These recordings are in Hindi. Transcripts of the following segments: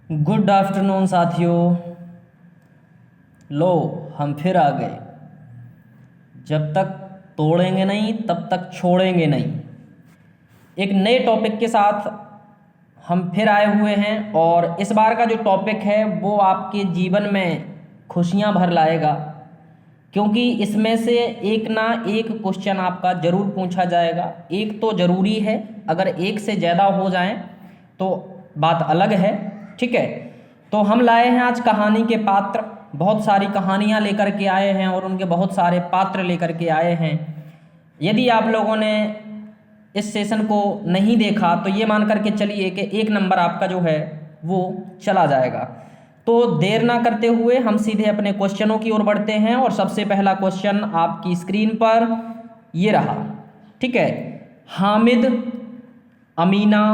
गुड आफ्टरनून साथियों। लो, हम फिर आ गए। जब तक तोड़ेंगे नहीं तब तक छोड़ेंगे नहीं। एक नए टॉपिक के साथ हम फिर आए हुए हैं और इस बार का जो टॉपिक है वो आपके जीवन में खुशियां भर लाएगा, क्योंकि इसमें से एक ना एक क्वेश्चन आपका ज़रूर पूछा जाएगा। एक तो ज़रूरी है, अगर एक से ज़्यादा हो जाएं तो बात अलग है। ठीक है, तो हम लाए हैं आज कहानी के पात्र। बहुत सारी कहानियाँ लेकर के आए हैं और उनके बहुत सारे पात्र लेकर के आए हैं। यदि आप लोगों ने इस सेशन को नहीं देखा तो ये मान करके चलिए कि 1 नंबर आपका जो है वो चला जाएगा। तो देर ना करते हुए हम सीधे अपने क्वेश्चनों की ओर बढ़ते हैं और सबसे पहला क्वेश्चन आपकी स्क्रीन पर ये रहा। ठीक है, हामिद, अमीना,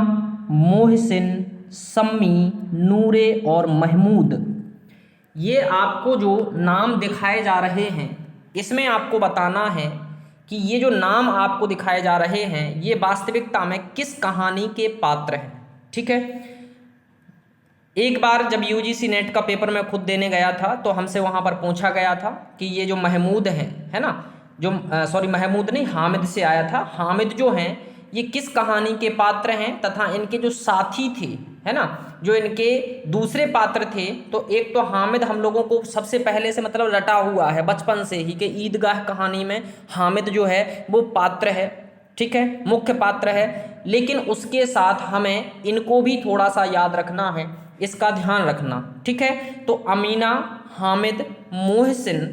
मोहसिन, सम्मी, नूरे और महमूद, ये आपको जो नाम दिखाए जा रहे हैं इसमें आपको बताना है कि ये जो नाम आपको दिखाए जा रहे हैं ये वास्तविकता में किस कहानी के पात्र हैं। ठीक है, एक बार जब यूजीसी नेट का पेपर मैं खुद देने गया था तो हमसे वहाँ पर पूछा गया था कि ये जो महमूद हैं, है ना, जो सॉरी महमूद नहीं, हामिद से आया था, हामिद जो हैं ये किस कहानी के पात्र हैं तथा इनके जो साथी थे, है ना, जो इनके दूसरे पात्र थे। तो एक तो हामिद हम लोगों को सबसे पहले से मतलब रटा हुआ है बचपन से ही कि ईदगाह कहानी में हामिद जो है वो पात्र है। ठीक है, मुख्य पात्र है, लेकिन उसके साथ हमें इनको भी थोड़ा सा याद रखना है, इसका ध्यान रखना। ठीक है, तो अमीना, हामिद, मोहसिन,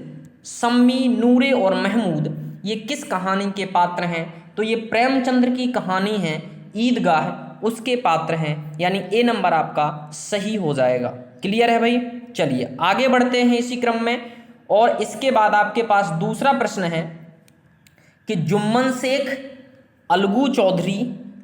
सम्मी, नूरे और महमूद ये किस कहानी के पात्र हैं? तो ये प्रेमचंद्र की कहानी है ईदगाह, उसके पात्र हैं, यानी ए नंबर आपका सही हो जाएगा। क्लियर है भाई? चलिए आगे बढ़ते हैं इसी क्रम में। और इसके बाद आपके पास दूसरा प्रश्न है कि जुम्मन शेख, अलगू चौधरी,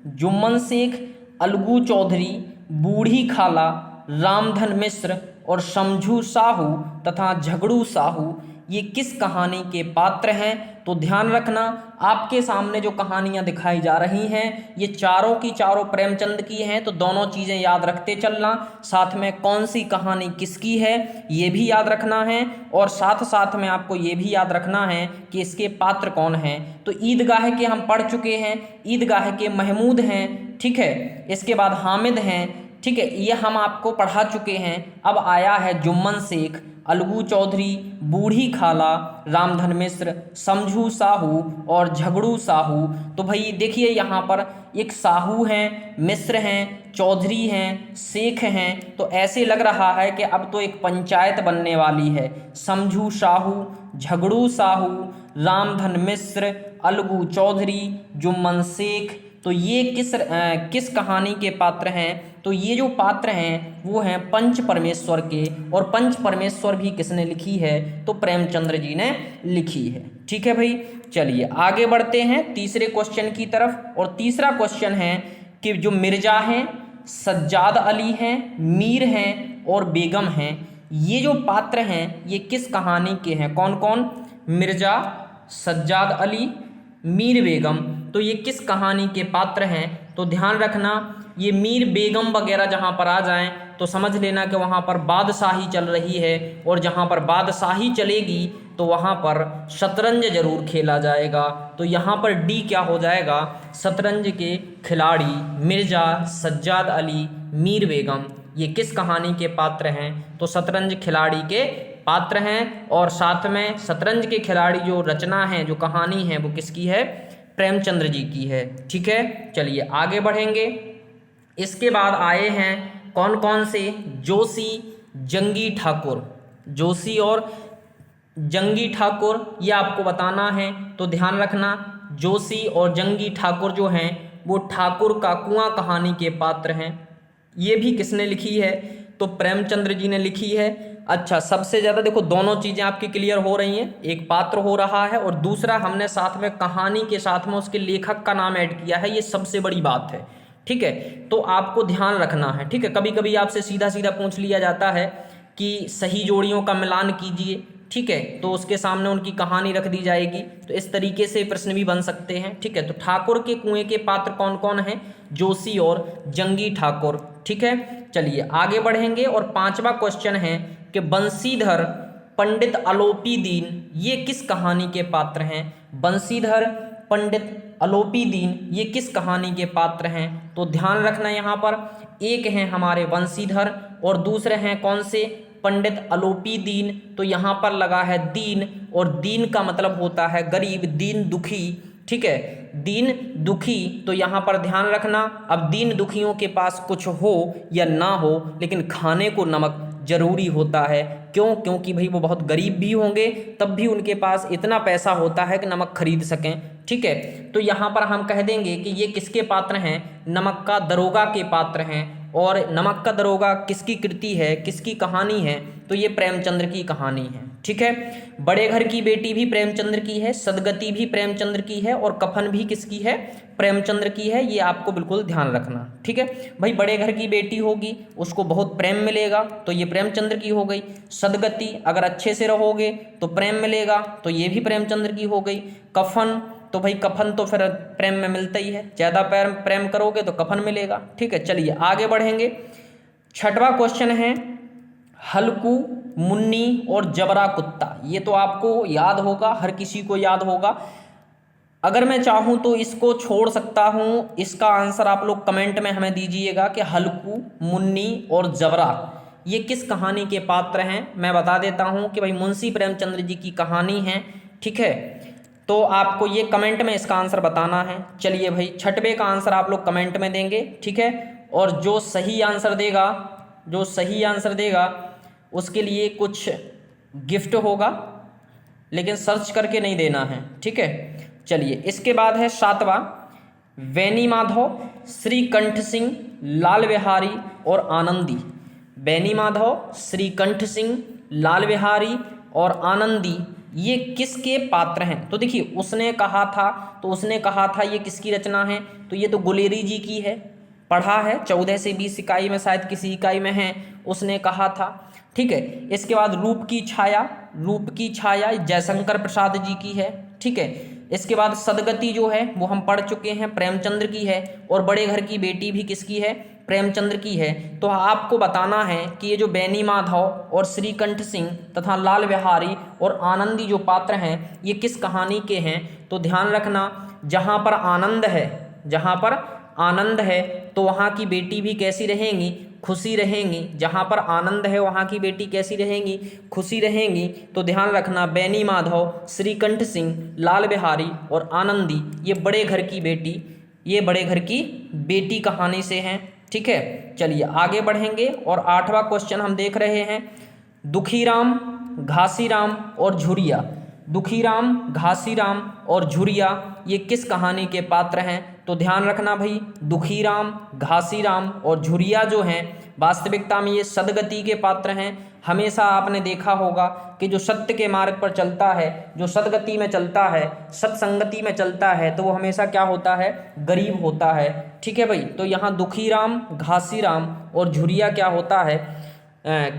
जुम्मन शेख, अलगू चौधरी, बूढ़ी खाला, रामधन मिश्र और शमझू साहू तथा झगड़ू साहू ये किस कहानी के पात्र हैं? तो ध्यान रखना, आपके सामने जो कहानियां दिखाई जा रही हैं ये चारों की चारों प्रेमचंद की हैं, तो दोनों चीज़ें याद रखते चलना। साथ में कौन सी कहानी किसकी है ये भी याद रखना है, और साथ साथ में आपको ये भी याद रखना है कि इसके पात्र कौन हैं। तो ईदगाह के हम पढ़ चुके हैं, ईदगाह के महमूद हैं। ठीक है, इसके बाद हामिद हैं। ठीक है, ये हम आपको पढ़ा चुके हैं। अब आया है जुम्मन शेख, अलगू चौधरी, बूढ़ी खाला, रामधन मिश्र, समझू साहू और झगड़ू साहू। तो भाई देखिए यहाँ पर एक साहू हैं, मिश्र हैं, चौधरी हैं, शेख हैं, तो ऐसे लग रहा है कि अब तो एक पंचायत बनने वाली है। समझू साहू, झगड़ू साहू, रामधन मिश्र, अलगू चौधरी, जुम्मन शेख, तो ये किस कहानी के पात्र हैं? तो ये जो पात्र हैं वो हैं पंच परमेश्वर के, और पंच परमेश्वर भी किसने लिखी है? तो प्रेमचंद्र जी ने लिखी है। ठीक है भाई, चलिए आगे बढ़ते हैं तीसरे क्वेश्चन की तरफ। और तीसरा क्वेश्चन है कि जो मिर्जा हैं, सज्जाद अली हैं, मीर हैं और बेगम हैं, ये जो पात्र हैं ये किस कहानी के हैं? कौन कौन? मिर्जा, सज्जाद अली, मीर बेगम, तो ये किस कहानी के पात्र हैं? तो ध्यान रखना, ये मीर बेगम वगैरह जहाँ पर आ जाएं तो समझ लेना कि वहाँ पर बादशाही चल रही है, और जहाँ पर बादशाही चलेगी तो वहाँ पर शतरंज जरूर खेला जाएगा। तो यहाँ पर डी क्या हो जाएगा? शतरंज के खिलाड़ी मिर्जा, सज्जाद अली, मीर बेगम ये किस कहानी के पात्र हैं? तो शतरंज खिलाड़ी के पात्र हैं, और साथ में शतरंज के खिलाड़ी जो रचना है, जो कहानी है, वो किसकी है? प्रेमचंद्र जी की है। ठीक है, चलिए आगे बढ़ेंगे। इसके बाद आए हैं कौन कौन से? जोशी, जंगी ठाकुर, जोशी और जंगी ठाकुर ये आपको बताना है। तो ध्यान रखना, जोशी और जंगी ठाकुर जो हैं वो ठाकुर का कुआं कहानी के पात्र हैं। ये भी किसने लिखी है? तो प्रेमचंद्र जी ने लिखी है। अच्छा, सबसे ज़्यादा देखो दोनों चीज़ें आपकी क्लियर हो रही हैं, एक पात्र हो रहा है और दूसरा हमने साथ में कहानी के साथ में उसके लेखक का नाम ऐड किया है, ये सबसे बड़ी बात है। ठीक है, तो आपको ध्यान रखना है। ठीक है, कभी कभी आपसे सीधा सीधा पूछ लिया जाता है कि सही जोड़ियों का मिलान कीजिए। ठीक है, तो उसके सामने उनकी कहानी रख दी जाएगी। तो इस तरीके से प्रश्न भी बन सकते हैं। ठीक है, तो ठाकुर के कुएं के पात्र कौन कौन हैं? जोशी और जंगी ठाकुर। ठीक है, चलिए आगे बढ़ेंगे और 5वां क्वेश्चन है कि बंशीधर पंडित आलोपी दीन ये किस कहानी के पात्र हैं? बंशीधर पंडित आलोपी दीन ये किस कहानी के पात्र हैं? तो ध्यान रखना यहाँ पर, एक हैं हमारे बंशीधर और दूसरे हैं कौन से? पंडित आलोपी दीन। तो यहाँ पर लगा है दीन, और दीन का मतलब होता है गरीब, दीन दुखी। ठीक है, दीन दुखी। तो यहाँ पर ध्यान रखना, अब दीन दुखियों के पास कुछ हो या ना हो, लेकिन खाने को नमक जरूरी होता है। क्यों? क्योंकि भाई वो बहुत गरीब भी होंगे, तब भी उनके पास इतना पैसा होता है कि नमक खरीद सकें। ठीक है, तो यहाँ पर हम कह देंगे कि ये किसके पात्र हैं? नमक का दरोगा के पात्र हैं। और नमक का दरोगा किसकी कृति है, किसकी कहानी है? तो ये प्रेमचंद्र की कहानी है। ठीक है, बड़े घर की बेटी भी प्रेमचंद्र की है, सदगति भी प्रेमचंद्र की है, और कफन भी किसकी है? प्रेमचंद्र की है। ये आपको बिल्कुल ध्यान रखना। ठीक है भाई, बड़े घर की बेटी होगी, उसको बहुत प्रेम मिलेगा, तो ये प्रेमचंद्र की हो गई। सदगति, अगर अच्छे से रहोगे तो प्रेम मिलेगा, तो ये भी प्रेमचंद्र की हो गई। कफन, तो भाई कफन तो फिर प्रेम में मिलता ही है, ज़्यादा प्रेम करोगे तो कफन मिलेगा। ठीक है, चलिए आगे बढ़ेंगे। 6वां क्वेश्चन है हल्कू, मुन्नी और जबरा कुत्ता। ये तो आपको याद होगा, हर किसी को याद होगा। अगर मैं चाहूँ तो इसको छोड़ सकता हूँ। इसका आंसर आप लोग कमेंट में हमें दीजिएगा कि हल्कू, मुन्नी और जबरा ये किस कहानी के पात्र हैं। मैं बता देता हूँ कि भाई मुंशी प्रेमचंद्र जी की कहानी है। ठीक है, तो आपको ये कमेंट में इसका आंसर बताना है। चलिए भाई, 6वें का आंसर आप लोग कमेंट में देंगे। ठीक है, और जो सही आंसर देगा उसके लिए कुछ गिफ्ट होगा, लेकिन सर्च करके नहीं देना है। ठीक है, चलिए इसके बाद है 7वां, वैनी माधव, श्रीकंठ सिंह, लाल बिहारी और आनंदी। वैनी माधव, श्रीकंठ सिंह, लाल बिहारी और आनंदी ये किसके पात्र हैं? तो देखिए, उसने कहा था ये किसकी रचना है? तो ये तो गुलेरी जी की है। पढ़ा है 14 से 20 इकाई में, शायद किसी इकाई में है, उसने कहा था। ठीक है, इसके बाद रूप की छाया जयशंकर प्रसाद जी की है। ठीक है, इसके बाद सदगति जो है वो हम पढ़ चुके हैं, प्रेमचंद्र की है। और बड़े घर की बेटी भी किसकी है? प्रेमचंद्र की है। तो आपको बताना है कि ये जो बैनी माधव और श्रीकंठ सिंह तथा लाल बिहारी और आनंदी जो पात्र हैं ये किस कहानी के हैं? तो ध्यान रखना, जहाँ पर आनंद है तो वहाँ की बेटी भी कैसी रहेंगी? खुशी रहेंगी। जहाँ पर आनंद है वहाँ की बेटी कैसी रहेंगी? खुशी रहेंगी। तो ध्यान रखना, बैनी माधव, श्रीकंठ सिंह, लाल बिहारी और आनंदी ये बड़े घर की बेटी कहानी से हैं। ठीक है, चलिए आगे बढ़ेंगे और 8वां क्वेश्चन हम देख रहे हैं, दुखीराम, घासीराम और झुरिया। दुखीराम, घासीराम और झुरिया ये किस कहानी के पात्र हैं? तो ध्यान रखना भाई, दुखीराम, घासीराम और झुरिया जो हैं वास्तविकता में ये सदगति के पात्र हैं। हमेशा आपने देखा होगा कि जो सत्य के मार्ग पर चलता है, जो सदगति में चलता है, सत्संगति में चलता है, तो वो हमेशा क्या होता है? गरीब होता है। ठीक है भाई, तो यहाँ दुखीराम, घासीराम और झुरिया क्या होता है?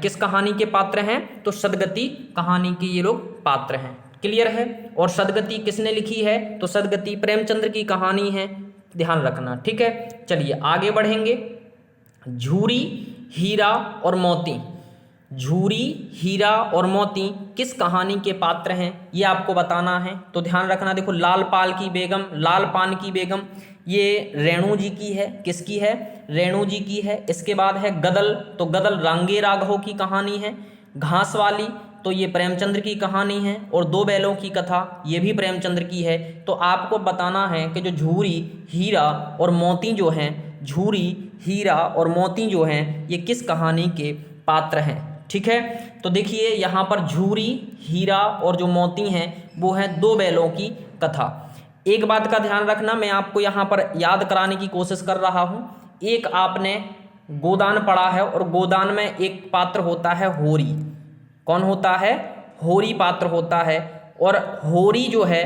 किस कहानी के पात्र हैं? तो सदगति कहानी के ये लोग पात्र हैं। क्लियर है? और सदगति किसने लिखी है? तो सदगति प्रेमचंद्र की कहानी है, ध्यान रखना। ठीक है, चलिए आगे बढ़ेंगे। झूरी, हीरा और मोती। झूरी, हीरा और मोती किस कहानी के पात्र हैं? ये आपको बताना है। तो ध्यान रखना, देखो लालपान की बेगम ये रेणु जी की है। किसकी है? रेणु जी की है। इसके बाद है गदल, तो गदल रांगे राघव की कहानी है। घास वाली, तो ये प्रेमचंद्र की कहानी है। और दो बैलों की कथा, ये भी प्रेमचंद्र की है। तो आपको बताना है कि जो झूरी, हीरा और मोती जो हैं, झूरी, हीरा और मोती जो हैं ये किस कहानी के पात्र हैं? ठीक है, तो देखिए यहाँ पर झूरी, हीरा और जो मोती हैं वो हैं दो बैलों की कथा। एक बात का ध्यान रखना, मैं आपको यहाँ पर याद कराने की कोशिश कर रहा हूँ। एक आपने गोदान पढ़ा है और गोदान में एक पात्र होता है होरी। कौन होता है? होरी पात्र होता है। और होरी जो है,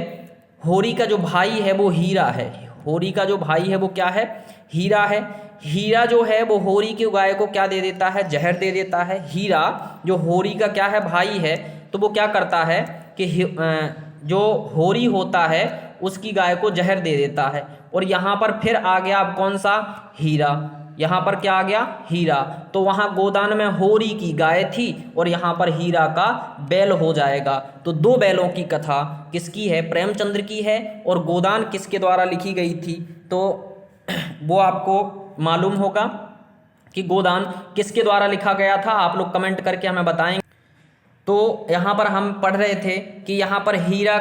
होरी का जो भाई है वो हीरा है। होरी का जो भाई है वो क्या है? हीरा है। हीरा जो है वो होरी की गाय को क्या दे देता है? जहर दे देता है। हीरा जो होरी का क्या है? भाई है, तो वो क्या करता है कि जो होरी होता है उसकी गाय को जहर दे देता है। और यहाँ पर फिर आ गया अब कौन सा, हीरा। यहाँ पर क्या आ गया, हीरा। तो वहाँ गोदान में होरी की गाय थी और यहाँ पर हीरा का बैल हो जाएगा। तो दो बैलों की कथा किसकी है, प्रेमचंद्र की है। और गोदान किसके द्वारा लिखी गई थी, तो वो आपको मालूम होगा कि गोदान किसके द्वारा लिखा गया था, आप लोग कमेंट करके हमें बताएंगे। तो यहाँ पर हम पढ़ रहे थे कि यहाँ पर हीरा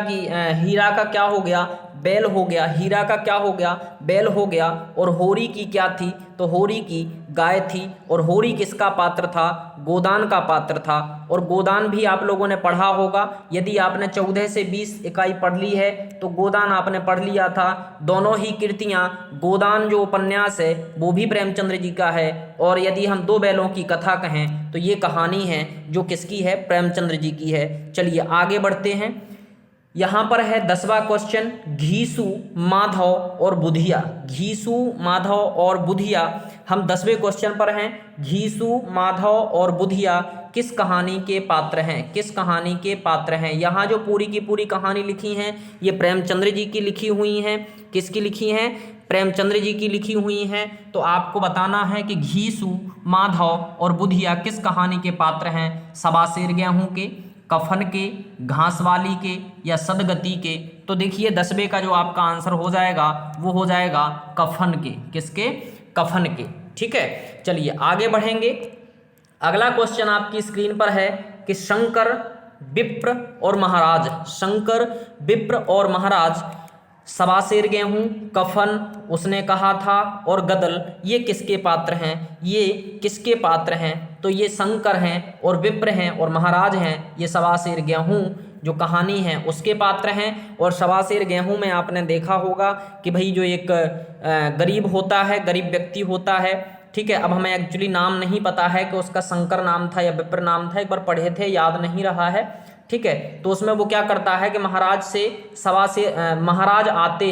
का क्या हो गया, बैल हो गया। हीरा का क्या हो गया, बैल हो गया। और होरी की क्या थी, तो होरी की गाय थी। और होरी किसका पात्र था, गोदान का पात्र था। और गोदान भी आप लोगों ने पढ़ा होगा, यदि आपने 14 से 20 इकाई पढ़ ली है तो गोदान आपने पढ़ लिया था। दोनों ही कृतियाँ, गोदान जो उपन्यास है वो भी प्रेमचंद्र जी का है, और यदि हम दो बैलों की कथा कहें तो ये कहानी है जो किसकी है, प्रेमचंद्र जी की है। चलिए आगे बढ़ते हैं। यहाँ पर है 10वां क्वेश्चन, घीसू, माधव और बुधिया। घीसू, माधव और बुधिया, हम 10वें क्वेश्चन पर हैं। घीसू, माधव और बुधिया किस कहानी के पात्र हैं, किस कहानी के पात्र हैं। यहाँ जो पूरी की पूरी कहानी लिखी हैं ये प्रेमचंद्र जी की लिखी हुई हैं। किसकी लिखी हैं, प्रेमचंद्र जी की लिखी हुई हैं। तो आपको बताना है कि घीसू, माधव और बुधिया किस कहानी के पात्र हैं, सबासेर गेहूं के, कफन के, घासवाली के या सदगति के। तो देखिए 10वें का जो आपका आंसर हो जाएगा वो हो जाएगा कफन के। किसके, कफन के। ठीक है, चलिए आगे बढ़ेंगे। अगला क्वेश्चन आपकी स्क्रीन पर है कि शंकर, विप्र और महाराज, शंकर, विप्र और महाराज, सबासेर गेहूं, कफन उसने कहा था, और गदल, ये किसके पात्र हैं, ये किसके पात्र हैं, तो ये शंकर हैं और विप्र हैं और महाराज हैं। ये सबासेर गेहूं जो कहानी है उसके पात्र हैं। और सबासेर गेहूं में आपने देखा होगा कि भाई जो एक गरीब होता है, गरीब व्यक्ति होता है, ठीक है। अब हमें एक्चुअली नाम नहीं पता है कि उसका शंकर नाम था या विप्र नाम था, एक बार पढ़े थे, याद नहीं रहा है, ठीक है। तो उसमें वो क्या करता है कि महाराज से महाराज आते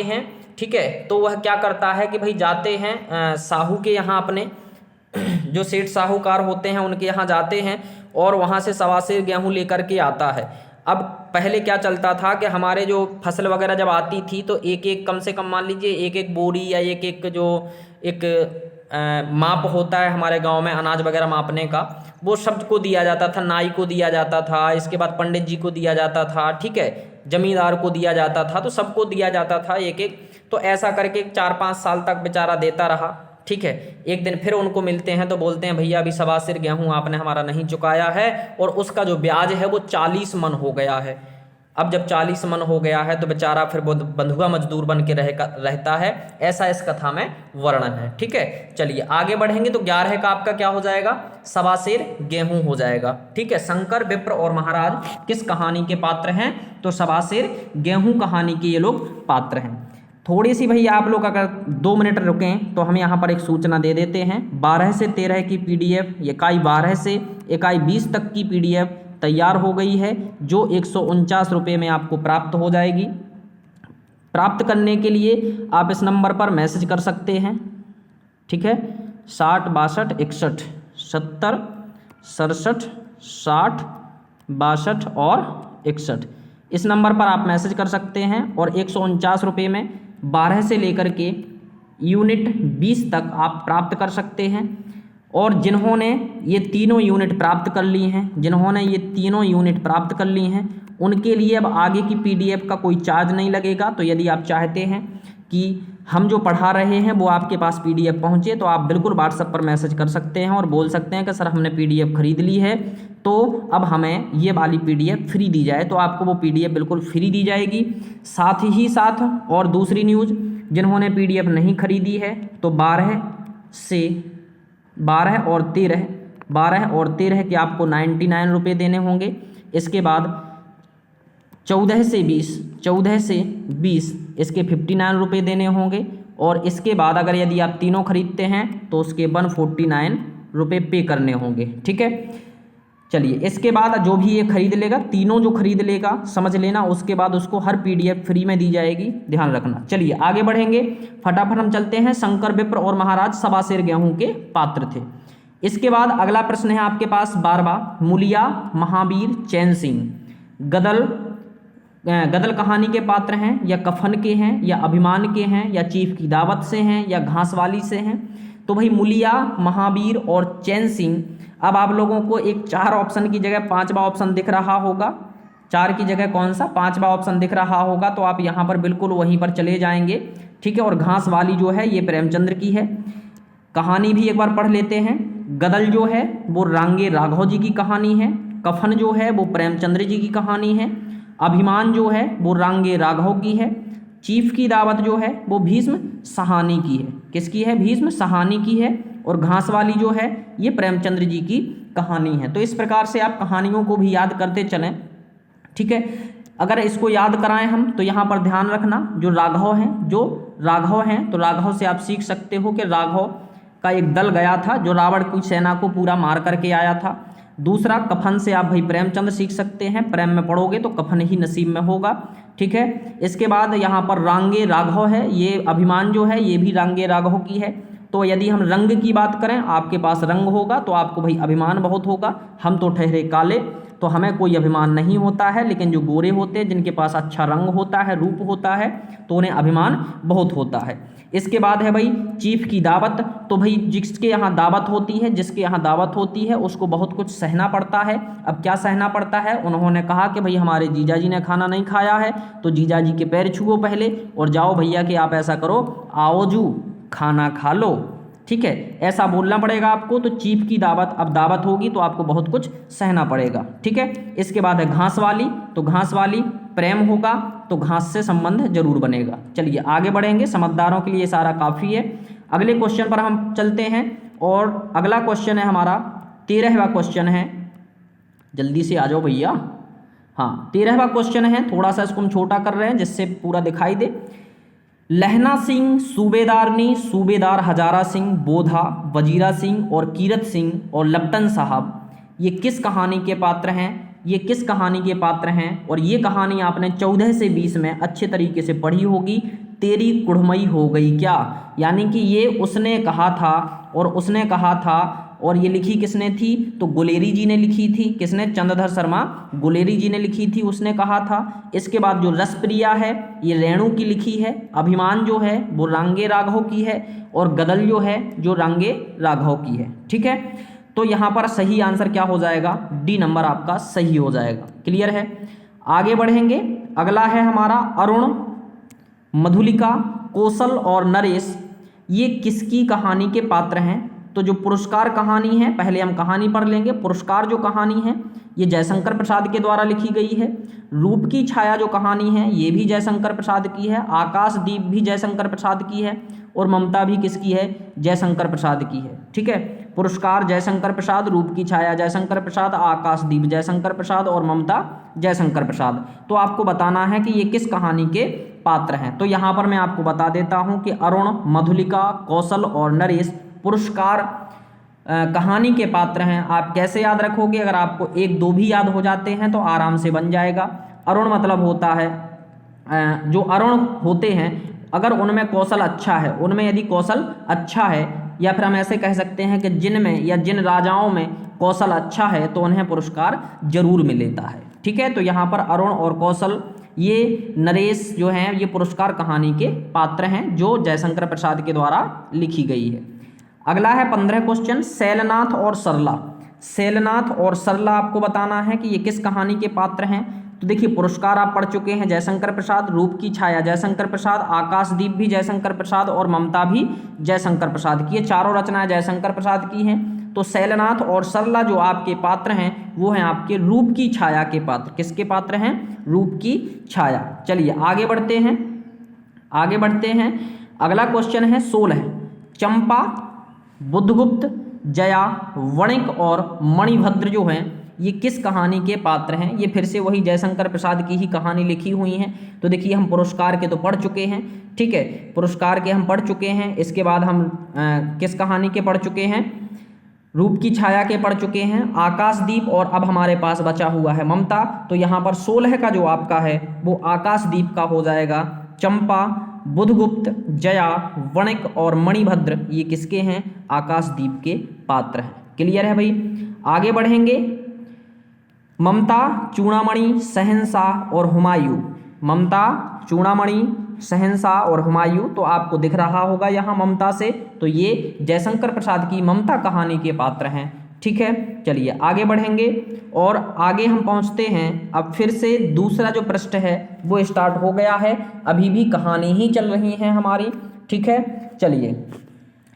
हैं, ठीक है। तो वह क्या करता है कि भाई जाते हैं साहू के यहाँ, अपने जो सेठ साहूकार होते हैं उनके यहाँ जाते हैं और वहाँ से सबासेर गेहूं लेकर के आता है। अब पहले क्या चलता था कि हमारे जो फसल वगैरह जब आती थी तो एक एक, कम से कम मान लीजिए एक एक बोरी या एक एक जो एक माप होता है हमारे गांव में अनाज वगैरह मापने का, वो सबको दिया जाता था। नाई को दिया जाता था, इसके बाद पंडित जी को दिया जाता था, ठीक है, जमींदार को दिया जाता था, तो सबको दिया जाता था एक एक। तो ऐसा करके 4-5 साल तक बेचारा देता रहा, ठीक है। एक दिन फिर उनको मिलते हैं तो बोलते हैं भैया अभी सबासेर गेहूं आपने हमारा नहीं चुकाया है, और उसका जो ब्याज है वो 40 मन हो गया है। अब जब 40 मन हो गया है तो बेचारा फिर बंधुआ मजदूर बन के रहता है। ऐसा इस कथा में वर्णन है, ठीक है। चलिए आगे बढ़ेंगे। तो 11 का आपका क्या हो जाएगा, सबासेर गेहूं हो जाएगा, ठीक है। शंकर, विप्र और महाराज किस कहानी के पात्र हैं, तो सबासेर गेहूं कहानी के ये लोग पात्र हैं। थोड़ी सी भैया आप लोग अगर 2 मिनट रुकें तो हम यहाँ पर एक सूचना दे देते हैं। 12 से 13 की PDF, इकाई 12 से इकाई 20 तक की PDF तैयार हो गई है, जो 149 रुपये में आपको प्राप्त हो जाएगी। प्राप्त करने के लिए आप इस नंबर पर मैसेज कर सकते हैं, ठीक है। 60 62 61 70 67 60 62 और 61, इस नंबर पर आप मैसेज कर सकते हैं। और 149 रुपये में 12 से लेकर के यूनिट 20 तक आप प्राप्त कर सकते हैं। और जिन्होंने ये तीनों यूनिट प्राप्त कर ली हैं, उनके लिए अब आगे की PDF का कोई चार्ज नहीं लगेगा। तो यदि आप चाहते हैं कि हम जो पढ़ा रहे हैं वो आपके पास PDF पहुंचे, तो आप बिल्कुल WhatsApp पर मैसेज कर सकते हैं और बोल सकते हैं कि सर हमने PDF खरीद ली है, तो अब हमें ये वाली PDF फ्री दी जाए। तो आपको वो PDF बिल्कुल फ्री दी जाएगी। साथ ही साथ और दूसरी न्यूज़, जिन्होंने PDF नहीं खरीदी है तो 12 और 13 के आपको 99 रुपये देने होंगे। इसके बाद 14 से 20 इसके 59 रुपये देने होंगे। और इसके बाद अगर यदि आप तीनों खरीदते हैं तो उसके 149 रुपये पे करने होंगे, ठीक है। चलिए इसके बाद जो भी ये खरीद लेगा, तीनों जो खरीद लेगा समझ लेना, उसके बाद उसको हर PDF फ्री में दी जाएगी, ध्यान रखना। चलिए आगे बढ़ेंगे, फटाफट हम चलते हैं। शंकर, विप्र और महाराज सबासेर गेहूं के पात्र थे। इसके बाद अगला प्रश्न है आपके पास 12वां, मूलिया, महावीर, चैन सिंह गदल कहानी के पात्र हैं या कफन के हैं या अभिमान के हैं या चीफ की दावत से हैं या घासवाली से हैं? तो भाई मूलिया, महावीर और चैन सिंह। अब आप लोगों को एक 4 ऑप्शन की जगह 5वां ऑप्शन दिख रहा होगा, 4 की जगह कौन सा 5वां ऑप्शन दिख रहा होगा, तो आप यहाँ पर बिल्कुल वहीं पर चले जाएंगे, ठीक है। और घासवाली जो है ये प्रेमचंद्र की है। कहानी भी एक बार पढ़ लेते हैं। गदल जो है वो रांगे राघव जी की कहानी है, कफन जो है वो प्रेमचंद्र जी की कहानी है, अभिमान जो है वो रांगे राघव की है, चीफ की दावत जो है वो भीष्म साहनी की है। किसकी है? भीष्म साहनी की है। और घासवाली जो है ये प्रेमचंद्र जी की कहानी है। तो इस प्रकार से आप कहानियों को भी याद करते चलें, ठीक है। अगर इसको याद कराएं हम तो यहाँ पर ध्यान रखना, जो राघव हैं तो राघव से आप सीख सकते हो कि राघव का एक दल गया था जो रावण की सेना को पूरा मार करके आया था। दूसरा, कफन से आप भाई प्रेमचंद्र सीख सकते हैं, प्रेम में पढ़ोगे तो कफन ही नसीब में होगा, ठीक है। इसके बाद यहाँ पर रांगे राघव है, ये अभिमान जो है ये भी रांगे राघव की है। तो यदि हम रंग की बात करें, आपके पास रंग होगा तो आपको भाई अभिमान बहुत होगा। हम तो ठहरे काले तो हमें कोई अभिमान नहीं होता है, लेकिन जो गोरे होते हैं जिनके पास अच्छा रंग होता है, रूप होता है, तो उन्हें अभिमान बहुत होता है। इसके बाद है भाई चीफ की दावत। तो भाई जिसके यहाँ दावत होती है, उसको बहुत कुछ सहना पड़ता है। अब क्या सहना पड़ता है? उन्होंने कहा कि भाई हमारे जीजा जी ने खाना नहीं खाया है तो जीजा जी के पैर छुओ पहले और जाओ भैया कि आप ऐसा करो, आओ जू खाना खा लो, ठीक है, ऐसा बोलना पड़ेगा आपको। तो चीफ की दावत, अब दावत होगी तो आपको बहुत कुछ सहना पड़ेगा, ठीक है। इसके बाद है घासवाली। तो घासवाली प्रेम होगा तो घास से संबंध जरूर बनेगा। चलिए आगे बढ़ेंगे, समझदारों के लिए सारा काफ़ी है। अगले क्वेश्चन पर हम चलते हैं और अगला क्वेश्चन है हमारा 13वां क्वेश्चन है। जल्दी से आ जाओ भैया। हाँ, 13वां क्वेश्चन है, थोड़ा सा इसको हम छोटा कर रहे हैं जिससे पूरा दिखाई दे। लहना सिंह, सूबेदारनी, सूबेदार हजारा सिंह, बोधा, वजीरा सिंह और कीरत सिंह और लपटन साहब ये किस कहानी के पात्र हैं? और ये कहानी आपने 14 से 20 में अच्छे तरीके से पढ़ी होगी। तेरी कुढ़मई हो गई क्या, यानी कि ये उसने कहा था और ये लिखी किसने थी? तो गुलेरी जी ने लिखी थी। किसने? चंद्रधर शर्मा गुलेरी जी ने लिखी थी, उसने कहा था। इसके बाद जो रसप्रिया है ये रेणु की लिखी है। अभिमान जो है वो रांगे राघव की है और गदल जो है जो रांगे राघव की है, ठीक है। तो यहाँ पर सही आंसर क्या हो जाएगा? डी नंबर आपका सही हो जाएगा। क्लियर है? आगे बढ़ेंगे। अगला है हमारा अरुण, मधुलिका, कौशल और नरेश ये किसकी कहानी के पात्र हैं? तो जो पुरस्कार कहानी है, पहले हम कहानी पढ़ लेंगे। पुरस्कार जो कहानी है ये जयशंकर प्रसाद के द्वारा लिखी गई है। रूप की छाया जो कहानी है ये भी जयशंकर प्रसाद की है। आकाशदीप भी जयशंकर प्रसाद की है और ममता भी किसकी है? जयशंकर प्रसाद की है, ठीक है। पुरस्कार जयशंकर प्रसाद, रूप की छाया जयशंकर प्रसाद, आकाशदीप जयशंकर प्रसाद और ममता जयशंकर प्रसाद। तो आपको बताना है कि ये किस कहानी के पात्र हैं। तो यहाँ पर मैं आपको बता देता हूँ कि अरुण, मधुलिका, कौशल और नरेश पुरस्कार कहानी के पात्र हैं। आप कैसे याद रखोगे? अगर आपको 1-2 भी याद हो जाते हैं तो आराम से बन जाएगा। अरुण मतलब होता है, जो अरुण होते हैं अगर उनमें कौशल अच्छा है, उनमें यदि कौशल अच्छा है, या फिर हम ऐसे कह सकते हैं कि जिनमें या जिन राजाओं में कौशल अच्छा है तो उन्हें पुरस्कार जरूर मिलता है, ठीक है। तो यहाँ पर अरुण और कौशल, ये नरेश जो हैं ये पुरस्कार कहानी के पात्र हैं जो जयशंकर प्रसाद के द्वारा लिखी गई है। अगला है 15 क्वेश्चन, शैलनाथ और सरला। शैलनाथ और सरला आपको बताना है कि ये किस कहानी के पात्र हैं। तो देखिए पुरस्कार आप पढ़ चुके हैं जयशंकर प्रसाद, रूप की छाया जयशंकर प्रसाद, आकाशदीप भी जयशंकर प्रसाद और ममता भी जयशंकर प्रसाद की। ये चारों रचनाएं जयशंकर प्रसाद की हैं। तो शैलनाथ और सरला जो आपके पात्र हैं वो हैं आपके रूप की छाया के पात्र। किसके पात्र हैं? रूप की छाया। चलिए आगे बढ़ते हैं। अगला क्वेश्चन है 16, चंपा, बुद्धगुप्त, जया, वणिक और मणिभद्र जो हैं ये किस कहानी के पात्र हैं? ये फिर से वही जयशंकर प्रसाद की ही कहानी लिखी हुई हैं। तो देखिए हम पुरस्कार के तो पढ़ चुके हैं, ठीक है, पुरस्कार के हम पढ़ चुके हैं। इसके बाद हम किस कहानी के पढ़ चुके हैं? रूप की छाया के पढ़ चुके हैं, आकाशदीप, और अब हमारे पास बचा हुआ है ममता। तो यहाँ पर 16 का जो आपका है वो आकाशदीप का हो जाएगा। चंपा, बुद्धगुप्त, जया, वणिक और मणिभद्र ये किसके हैं? आकाशदीप के पात्र हैं, क्लियर है भाई। आगे बढ़ेंगे। ममता, चूड़ामणि, शहंशाह और हुमायूं। ममता, चूड़ामणि, शहंशाह और हुमायूं, तो आपको दिख रहा होगा यहाँ ममता से, तो ये जयशंकर प्रसाद की ममता कहानी के पात्र हैं। ठीक है, चलिए आगे बढ़ेंगे और आगे हम पहुँचते हैं। अब फिर से दूसरा जो पृष्ठ है वो स्टार्ट हो गया है, अभी भी कहानी ही चल रही है हमारी। ठीक है, चलिए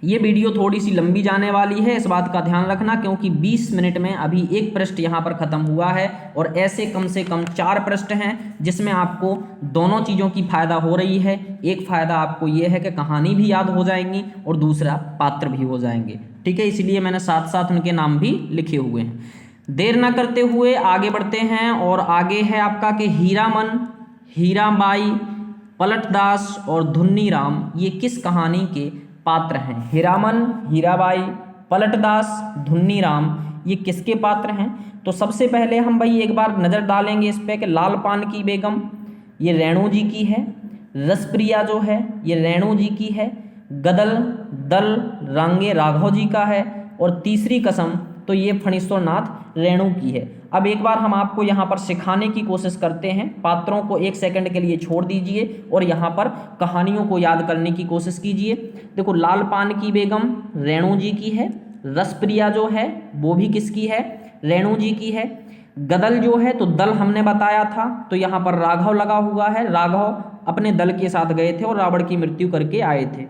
ये वीडियो थोड़ी सी लंबी जाने वाली है, इस बात का ध्यान रखना, क्योंकि 20 मिनट में अभी एक पृष्ठ यहाँ पर ख़त्म हुआ है और ऐसे कम से कम 4 पृष्ठ हैं जिसमें आपको दोनों चीज़ों की फ़ायदा हो रही है। एक फ़ायदा आपको ये है कि कहानी भी याद हो जाएंगी और दूसरा पात्र भी हो जाएंगे। ठीक है, इसलिए मैंने साथ साथ उनके नाम भी लिखे हुए हैं। देर न करते हुए आगे बढ़ते हैं और आगे है आपका कि हीरामन, हीराबाई, पलटदास और धुन्नीराम ये किस कहानी के पात्र हैं। हीरामन, हीराबाई, पलटदास, धुन्नीराम ये किसके पात्र हैं। तो सबसे पहले हम भाई एक बार नज़र डालेंगे इस पे कि लाल पान की बेगम ये रेणु जी की है, रसप्रिया जो है ये रेणु जी की है, गदल दल रांगे राघव जी का है और तीसरी कसम तो ये फणीश्वरनाथ रेणु की है। अब एक बार हम आपको यहाँ पर सिखाने की कोशिश करते हैं, पात्रों को 1 सेकंड के लिए छोड़ दीजिए और यहाँ पर कहानियों को याद करने की कोशिश कीजिए। देखो, लाल पान की बेगम रेणु जी की है, रसप्रिया जो है वो भी किसकी है, रेणु जी की है, गदल जो है तो दल हमने बताया था तो यहाँ पर राघव लगा हुआ है, राघव अपने दल के साथ गए थे और रावण की मृत्यु करके आए थे।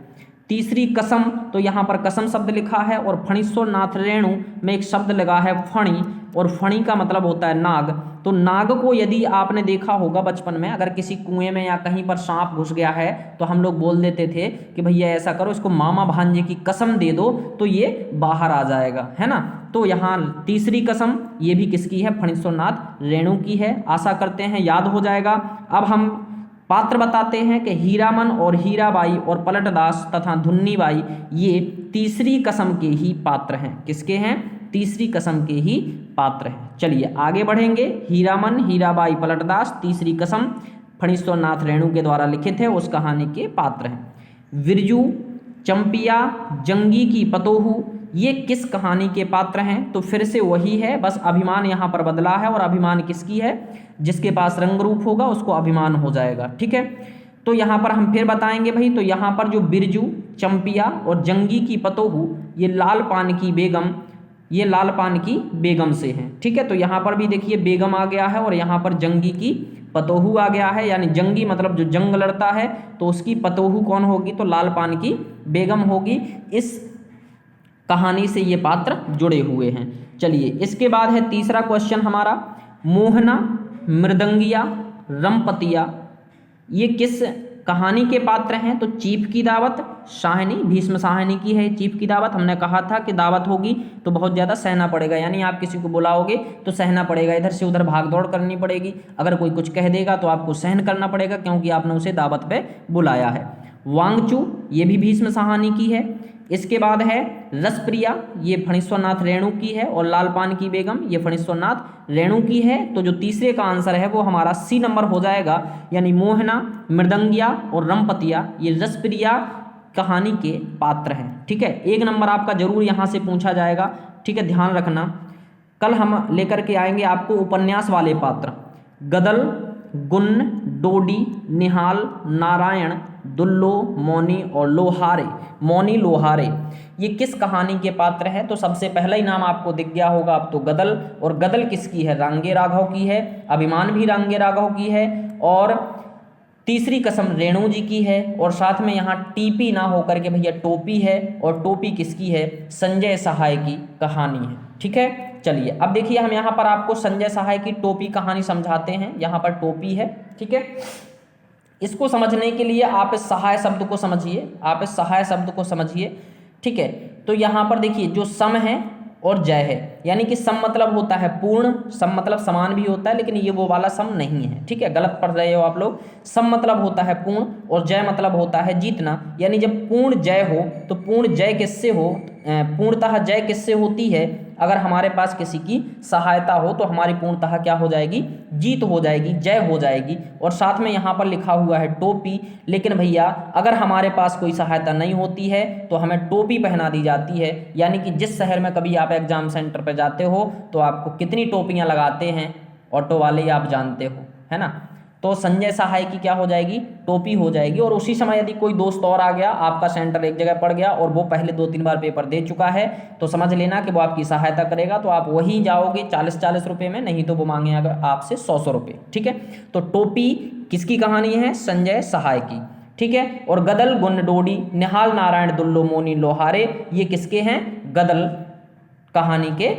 तीसरी कसम तो यहाँ पर कसम शब्द लिखा है और फणीश्वरनाथ रेणु में एक शब्द लगा है फणी, और फणी का मतलब होता है नाग। तो नाग को यदि आपने देखा होगा बचपन में, अगर किसी कुएं में या कहीं पर सांप घुस गया है तो हम लोग बोल देते थे कि भैया ऐसा करो, इसको मामा भांजे की कसम दे दो तो ये बाहर आ जाएगा, है ना। तो यहाँ तीसरी कसम ये भी किसकी है, फणीश्वरनाथ रेणु की है। आशा करते हैं याद हो जाएगा। अब हम पात्र बताते हैं कि हीरामन और हीराबाई और पलटदास तथा धुन्नीबाई ये तीसरी कसम के ही पात्र हैं। किसके हैं, तीसरी कसम के ही पात्र हैं। चलिए आगे बढ़ेंगे। हीरामन, हीराबाई, पलटदास, तीसरी कसम फणीश्वरनाथ रेणु के द्वारा लिखित है, उस कहानी के पात्र हैं। विरजू, चंपिया, जंगी की पतोहू ये किस कहानी के पात्र हैं। तो फिर से वही है, बस अभिमान यहाँ पर बदला है और अभिमान किसकी है, जिसके पास रंग रूप होगा उसको अभिमान हो जाएगा। ठीक है, तो यहाँ पर हम फिर बताएंगे भाई। तो यहाँ पर जो बिरजू, चंपिया और जंगी की पतोहू ये लाल पान की बेगम, ये लाल पान की बेगम से हैं। ठीक है, तो यहाँ पर भी देखिए बेगम आ गया है और यहाँ पर जंगी की पतोहू आ गया है, यानी जंगी मतलब जो जंग लड़ता है तो उसकी पतोहू कौन होगी, तो लाल पान की बेगम होगी। इस कहानी से ये पात्र जुड़े हुए हैं। चलिए इसके बाद है तीसरा क्वेश्चन हमारा, मोहना, मृदंगिया, रमपतिया ये किस कहानी के पात्र हैं। तो चीफ की दावत, शाहनी, भीष्म शाहनी की है चीफ की दावत। हमने कहा था कि दावत होगी तो बहुत ज़्यादा सहना पड़ेगा, यानी आप किसी को बुलाओगे तो सहना पड़ेगा, इधर से उधर भाग दौड़ करनी पड़ेगी। अगर कोई कुछ कह देगा तो आपको सहन करना पड़ेगा क्योंकि आपने उसे दावत पे बुलाया है। वांगचू ये भी भीष्म शाहनी की है। इसके बाद है रसप्रिया, ये फणीश्वरनाथ रेणु की है और लाल पान की बेगम ये फणीश्वरनाथ रेणु की है। तो जो तीसरे का आंसर है वो हमारा सी नंबर हो जाएगा, यानी मोहना, मृदंगिया और रमपतिया ये रसप्रिया कहानी के पात्र हैं। ठीक है, 1 नंबर आपका जरूर यहाँ से पूछा जाएगा। ठीक है, ध्यान रखना। कल हम लेकर के आएंगे आपको उपन्यास वाले पात्र, गदल, गुन्न, डोडी, निहाल, नारायण, दुल्लो, मौनी और लोहारे। मौनी, लोहारे ये किस कहानी के पात्र हैं। तो सबसे पहला ही नाम आपको दिख गया होगा अब तो, गदल। और गदल किसकी है, रांगे राघव की है। अभिमान भी रांगे राघव की है और तीसरी कसम रेणु जी की है। और साथ में यहाँ टीपी ना होकर के भैया टोपी है, और टोपी किसकी है, संजय सहाय की कहानी है। ठीक है, चलिए अब देखिए हम यहाँ पर आपको संजय सहाय की टोपी कहानी समझाते हैं। यहाँ पर टोपी है, ठीक है। इसको समझने के लिए आप इस सहाय शब्द को समझिए, आप इस सहाय शब्द को समझिए। ठीक है, तो यहाँ पर देखिए जो सम है और जय है, यानी कि सम मतलब होता है पूर्ण, सम मतलब समान भी होता है, लेकिन ये वो वाला सम नहीं है। ठीक है, गलत पढ़ रहे हो आप लोग। सम मतलब होता है पूर्ण और जय मतलब होता है जीतना, यानी जब पूर्ण जय हो तो पूर्ण जय किससे हो, पूर्णतः जय किससे होती है, अगर हमारे पास किसी की सहायता हो तो हमारी पूर्णतः क्या हो जाएगी, जीत हो जाएगी, जय हो जाएगी। और साथ में यहाँ पर लिखा हुआ है टोपी, लेकिन भैया अगर हमारे पास कोई सहायता नहीं होती है तो हमें टोपी पहना दी जाती है। यानी कि जिस शहर में कभी आप एग्जाम सेंटर पर जाते हो तो आपको कितनी टोपियाँ लगाते हैं ऑटो वाले आप जानते हो, है ना। तो संजय सहाय की क्या हो जाएगी, टोपी हो जाएगी। और उसी समय यदि कोई दोस्त और आ गया, आपका सेंटर एक जगह पड़ गया और वो पहले 2-3 बार पेपर दे चुका है, तो समझ लेना कि वो आपकी सहायता करेगा, तो आप वहीं जाओगे 40-40 रुपये में, नहीं तो वो मांगेगा आपसे 100-100 रुपये, ठीक है। तो टोपी किसकी कहानी है, संजय सहाय की, ठीक है। और गदल गुण डोडी निहाल नारायण दुल्लो मोनी लोहारे, ये किसके हैं, गदल कहानी के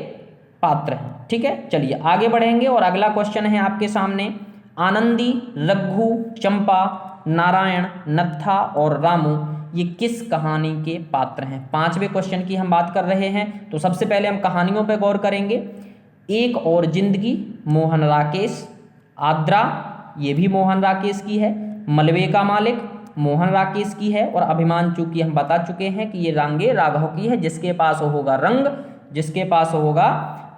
पात्र हैं, ठीक है। चलिए आगे बढ़ेंगे और अगला क्वेश्चन है आपके सामने, आनंदी, रघु, चंपा, नारायण, नत्था और रामू ये किस कहानी के पात्र हैं। 5वें क्वेश्चन की हम बात कर रहे हैं। तो सबसे पहले हम कहानियों पर गौर करेंगे। एक और जिंदगी मोहन राकेश, आद्रा ये भी मोहन राकेश की है, मलबे का मालिक मोहन राकेश की है, और अभिमान चूंकि हम बता चुके हैं कि ये रांगे राघव की है। जिसके पास होगा रंग, जिसके पास होगा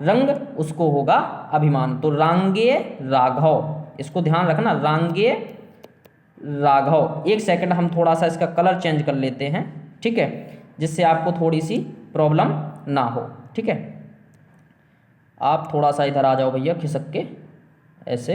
रंग उसको होगा अभिमान। तो रांगे राघव, इसको ध्यान रखना, रांगे राघव। एक सेकंड हम थोड़ा सा इसका कलर चेंज कर लेते हैं, ठीक है, जिससे आपको थोड़ी सी प्रॉब्लम ना हो, ठीक है। आप थोड़ा सा इधर आ जाओ भैया खिसक के, ऐसे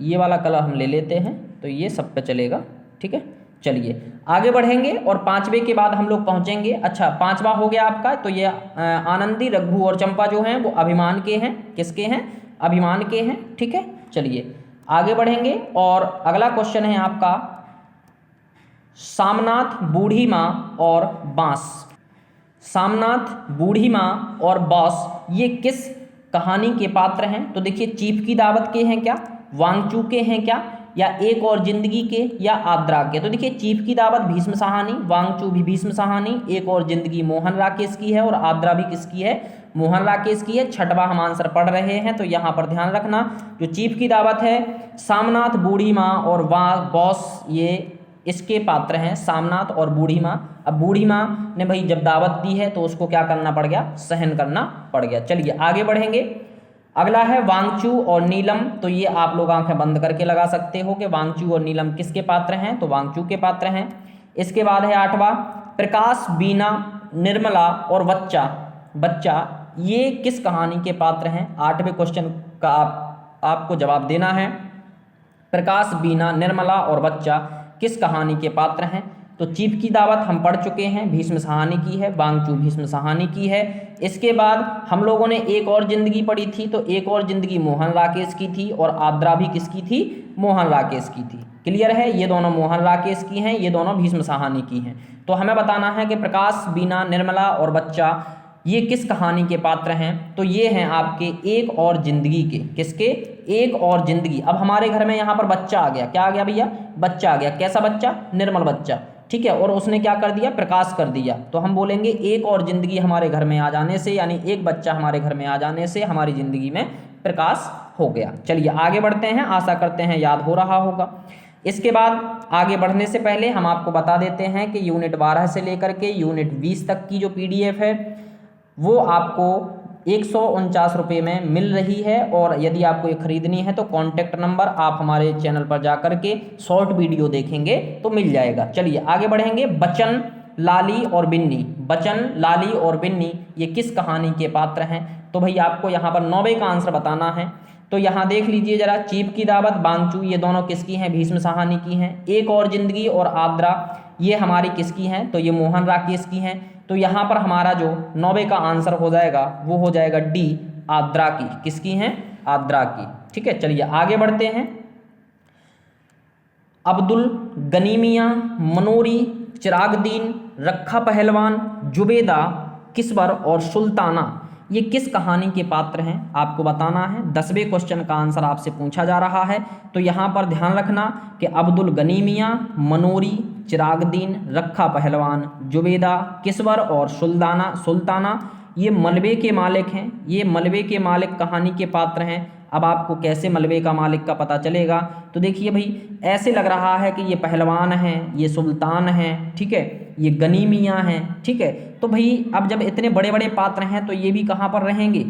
ये वाला कलर हम ले लेते हैं तो ये सब पे चलेगा, ठीक है। चलिए आगे बढ़ेंगे और 5वें के बाद हम लोग पहुंचेंगे। अच्छा 5वां हो गया आपका, तो ये आनंदी, रघु और चंपा जो हैं वो अभिमान के हैं, किसके हैं, अभिमान के हैं, ठीक है। चलिए आगे बढ़ेंगे और अगला क्वेश्चन है आपका, सामनाथ, बूढ़ी माँ और बांस। सामनाथ, बूढ़ी माँ और बांस ये किस कहानी के पात्र हैं। तो देखिए चीफ की दावत के हैं क्या, वांगचू के हैं क्या, या एक और जिंदगी के, या आद्रा के। तो देखिए चीफ की दावत भीष्म साहनी, वांगचू भी भीष्म साहनी, एक और जिंदगी मोहन राकेश की है, और आद्रा भी किसकी है, मोहन राकेश की है। 6वां हम आंसर पढ़ रहे हैं, तो यहाँ पर ध्यान रखना जो चीफ की दावत है, सामनाथ, बूढ़ी माँ और बॉस ये इसके पात्र हैं, सामनाथ और बूढ़ी माँ। अब बूढ़ी माँ ने भाई जब दावत दी है तो उसको क्या करना पड़ गया, सहन करना पड़ गया। चलिए आगे बढ़ेंगे। अगला है वांगचू और नीलम। तो ये आप लोग आंखें बंद करके लगा सकते हो कि वांगचू और नीलम किसके पात्र हैं, तो वांगचू के पात्र हैं। इसके बाद है 8वां, प्रकाश, बीना, निर्मला और बच्चा। बच्चा ये किस कहानी के पात्र हैं। 8वें क्वेश्चन का आपको जवाब देना है। प्रकाश, बीना, निर्मला और बच्चा किस कहानी के पात्र हैं। तो चीफ की दावत हम पढ़ चुके हैं, भीष्म साहनी की है, वांगचू भीष्म साहनी की है। इसके बाद हम लोगों ने एक और जिंदगी पढ़ी थी, तो एक और जिंदगी मोहन राकेश की थी, और आद्रा भी किसकी थी, मोहन राकेश की थी। क्लियर है, ये दोनों मोहन राकेश की हैं, ये दोनों भीष्म साहनी की हैं। तो हमें बताना है कि प्रकाश, बीना, निर्मला और बच्चा ये किस कहानी के पात्र हैं। तो ये हैं आपके एक और जिंदगी के, किसके, एक और जिंदगी। अब हमारे घर में यहाँ पर बच्चा आ गया, क्या आ गया भैया, बच्चा आ गया। कैसा बच्चा, निर्मल बच्चा, ठीक है। और उसने क्या कर दिया, प्रकाश कर दिया। तो हम बोलेंगे एक और जिंदगी हमारे घर में आ जाने से, यानी एक बच्चा हमारे घर में आ जाने से हमारी जिंदगी में प्रकाश हो गया। चलिए आगे बढ़ते हैं, आशा करते हैं याद हो रहा होगा। इसके बाद आगे बढ़ने से पहले हम आपको बता देते हैं कि यूनिट 12 से लेकर के यूनिट 20 तक की जो PDF है वो आपको 149 रुपये में मिल रही है। और यदि आपको ये खरीदनी है तो कॉन्टैक्ट नंबर आप हमारे चैनल पर जा कर के शॉर्ट वीडियो देखेंगे तो मिल जाएगा। चलिए आगे बढ़ेंगे। बच्चन, लाली और बिन्नी। बच्चन, लाली और बिन्नी ये किस कहानी के पात्र हैं। तो भाई आपको यहाँ पर 9वें का आंसर बताना है। तो यहाँ देख लीजिए जरा, चीफ की दावत, वांगचू ये दोनों किसकी हैं, भीष्म साहनी की हैं। एक और जिंदगी और आद्रा ये हमारी किसकी हैं, तो ये मोहन राकेश की हैं। तो यहाँ पर हमारा जो 9वें का आंसर हो जाएगा वो हो जाएगा डी, आद्रा की। किसकी हैं, आद्रा की, ठीक है। चलिए आगे बढ़ते हैं। अब्दुल गनी मियाँ, मनोरी, चिरागदीन, रखा पहलवान, जुबेदा, किस्बर और सुल्ताना ये किस कहानी के पात्र हैं आपको बताना है। 10वें क्वेश्चन का आंसर आपसे पूछा जा रहा है। तो यहाँ पर ध्यान रखना कि अब्दुल गनी मियाँ, मनोरी, चिरागदीन, रखा पहलवान, जुबेदा, किस्बर और सुल्ताना ये मलबे के मालिक हैं। ये मलबे के मालिक कहानी के पात्र हैं। अब आपको कैसे मलबे का मालिक का पता चलेगा। तो देखिए भाई ऐसे लग रहा है कि ये पहलवान हैं, ये सुल्तान हैं, ठीक है, ये गनी मियाँ हैं, ठीक है। तो भाई अब जब इतने बड़े बड़े पात्र हैं तो ये भी कहाँ पर रहेंगे,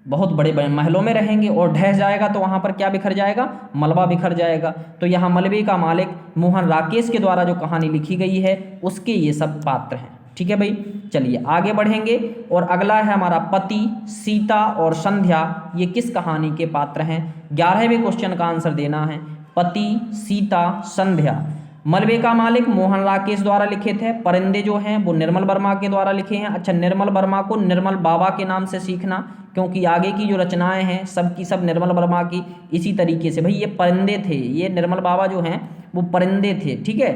बहुत बड़े बड़े महलों में रहेंगे, और ढह जाएगा तो वहाँ पर क्या बिखर जाएगा, मलबा बिखर जाएगा। तो यहाँ मलबे का मालिक मोहन राकेश के द्वारा जो कहानी लिखी गई है उसके ये सब पात्र हैं। ठीक है भाई, चलिए आगे बढ़ेंगे। और अगला है हमारा पति, सीता और संध्या, ये किस कहानी के पात्र हैं। 11वें क्वेश्चन का आंसर देना है। पति, सीता, संध्या। मलबे का मालिक मोहन राकेश द्वारा लिखे थे, परिंदे जो हैं वो निर्मल वर्मा के द्वारा लिखे हैं। अच्छा, निर्मल वर्मा को निर्मल बाबा के नाम से सीखना, क्योंकि आगे की जो रचनाएं हैं सब की सब निर्मल वर्मा की इसी तरीके से। भाई ये परिंदे थे, ये निर्मल बाबा जो हैं वो परिंदे थे। ठीक है,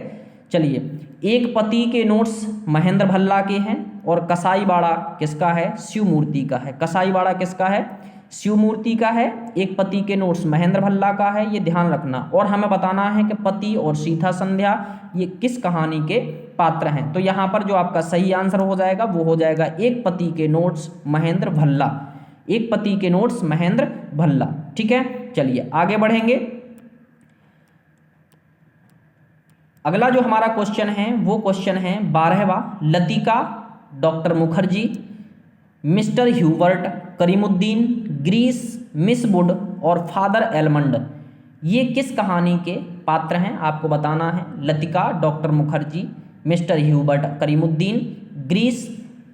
चलिए। एक पति के नोट्स महेंद्र भल्ला के हैं, और कसाईवाड़ा किसका है, शिव मूर्ति का है। कसाईवाड़ा किसका है, शिव मूर्ति का है। एक पति के नोट्स महेंद्र भल्ला का है, ये ध्यान रखना। और हमें बताना है कि पति और सीता संध्या ये किस कहानी के पात्र हैं। तो यहाँ पर जो आपका सही आंसर हो जाएगा वो हो जाएगा एक पति के नोट्स महेंद्र भल्ला, एक पति के नोट्स महेंद्र भल्ला। ठीक है, चलिए आगे बढ़ेंगे। अगला जो हमारा क्वेश्चन है वो क्वेश्चन है 12वां। Latika, doctor Mukherjee, mister Hubert, Karimuddin, ग्रीस, मिस वुड और फादर एलमंड, ये किस कहानी के पात्र हैं आपको बताना है। Latika, doctor Mukherjee, mister Hubert, Karimuddin, ग्रीस,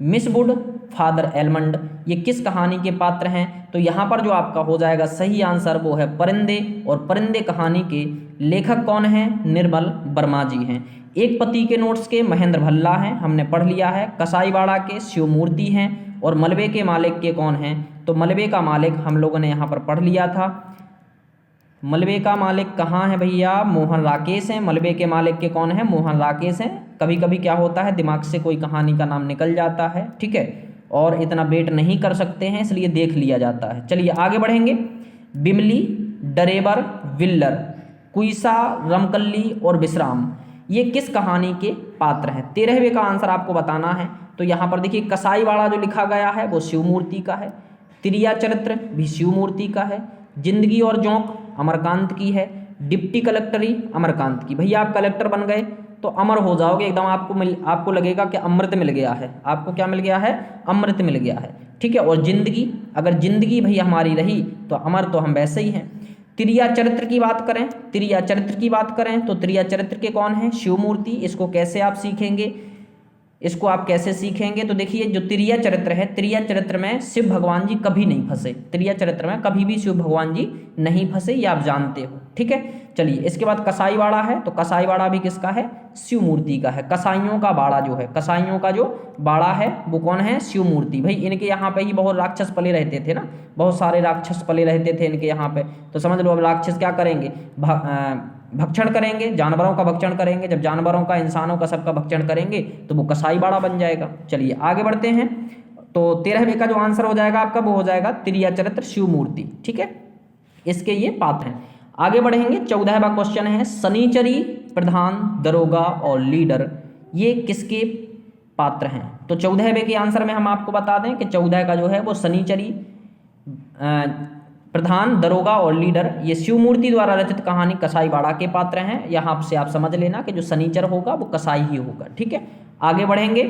मिस वुड, फादर एलमंड, ये किस कहानी के पात्र हैं। तो यहाँ पर जो आपका हो जाएगा सही आंसर वो है परिंदे, और परिंदे कहानी के लेखक कौन हैं, निर्मल वर्मा जी हैं। एक पति के नोट्स के महेंद्र भल्ला हैं, हमने पढ़ लिया है। कसाईवाड़ा के शिव मूर्ति हैं, और मलबे के मालिक के कौन हैं, तो मलबे का मालिक हम लोगों ने यहाँ पर पढ़ लिया था। मलबे का मालिक कहाँ है भैया, मोहन राकेश हैं। मलबे के मालिक के कौन है, मोहन राकेश हैं। कभी कभी क्या होता है दिमाग से कोई कहानी का नाम निकल जाता है, ठीक है, और इतना वेट नहीं कर सकते हैं, इसलिए देख लिया जाता है। चलिए आगे बढ़ेंगे। बिमली, डरेबर, विल्लर, कुइसा, रमकल्ली और विश्राम, ये किस कहानी के पात्र हैं। 13वें का आंसर आपको बताना है। तो यहाँ पर देखिए कसाईवाड़ा जो लिखा गया है वो शिव मूर्ति का है। त्रिया चरित्र भी शिव मूर्ति का है। जिंदगी और जोंक अमरकांत की है। डिप्टी कलेक्टरी अमरकांत की। भैया आप कलेक्टर बन गए तो अमर हो जाओगे एकदम, आपको लगेगा कि अमृत मिल गया है। आपको क्या मिल गया है, अमृत मिल गया है। ठीक है, और जिंदगी, अगर जिंदगी भैया हमारी रही तो अमर तो हम वैसे ही हैं। त्रिया चरित्र की बात करें, त्रिया चरित्र की बात करें तो त्रिया चरित्र के कौन है, शिव मूर्ति। इसको कैसे आप सीखेंगे, इसको आप कैसे सीखेंगे, तो देखिए जो त्रिया चरित्र है, त्रिया चरित्र में शिव भगवान जी कभी नहीं फंसे। त्रिया चरित्र में कभी भी शिव भगवान जी नहीं फंसे, ये आप जानते हो। ठीक है, चलिए इसके बाद कसाईवाड़ा है, तो कसाईवाड़ा भी किसका है, शिव मूर्ति का है। कसाईयों का बाड़ा जो है, कसाईयों का जो बाड़ा है वो कौन है, शिव मूर्ति। भाई इनके यहाँ पे ही बहुत राक्षस पले रहते थे ना, बहुत सारे राक्षस पले रहते थे इनके यहाँ पे। तो समझ लो अब राक्षस क्या करेंगे, भक्षण करेंगे, जानवरों का भक्षण करेंगे। जब जानवरों का, इंसानों का, सबका भक्षण करेंगे तो वो कसाईवाड़ा बन जाएगा। चलिए आगे बढ़ते हैं। तो 13वें का जो आंसर हो जाएगा आपका वो हो जाएगा त्रिया चरित्र शिव मूर्ति। ठीक है, इसके ये पात्र हैं। आगे बढ़ेंगे। 14वां क्वेश्चन है शनिचरी, प्रधान, दरोगा और लीडर, ये किसके पात्र हैं। तो 14वें के आंसर में हम आपको बता दें कि 14 का जो है वो शनिचरी, प्रधान, दरोगा और लीडर, ये शिव मूर्ति द्वारा रचित कहानी कसाईवाड़ा के पात्र हैं। यहाँ से आप समझ लेना कि जो शनिचर होगा वो कसाई ही होगा। ठीक है, आगे बढ़ेंगे,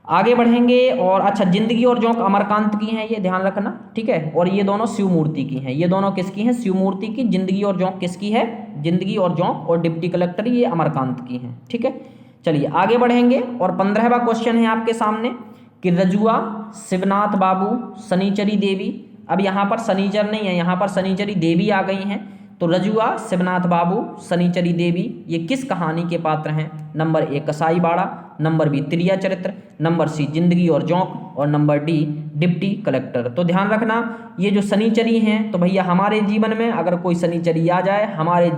आगे बढ़ेंगे। और अच्छा, जिंदगी और जोंक अमरकांत की हैं, ये ध्यान रखना। ठीक है, और ये दोनों शिव मूर्ति की हैं। ये दोनों किसकी हैं, शिव मूर्ति की। जिंदगी और जोंक किसकी है, जिंदगी और जोंक और डिप्टी कलेक्टर ये अमरकांत की हैं। ठीक है, चलिए आगे बढ़ेंगे। और 15वां क्वेश्चन है आपके सामने कि रजुआ, शिवनाथ बाबू, शनिचरी देवी। अब यहाँ पर शनिचर नहीं है, यहाँ पर शनिचरी देवी आ गई हैं। तो रजुआ, शिवनाथ बाबू, शनिचरी देवी, ये किस कहानी के पात्र हैं। नंबर 1 कसाईवाड़ा, नंबर बी त्रिया चरित्र, नंबर सी जिंदगी और जोंक, और नंबर डी डिप्टी कलेक्टर। तो ध्यान रखना ये जो शनिचरी हैं, तो भैया हमारे जीवन में अगर कोई शनिचरी आ जाए, हमारे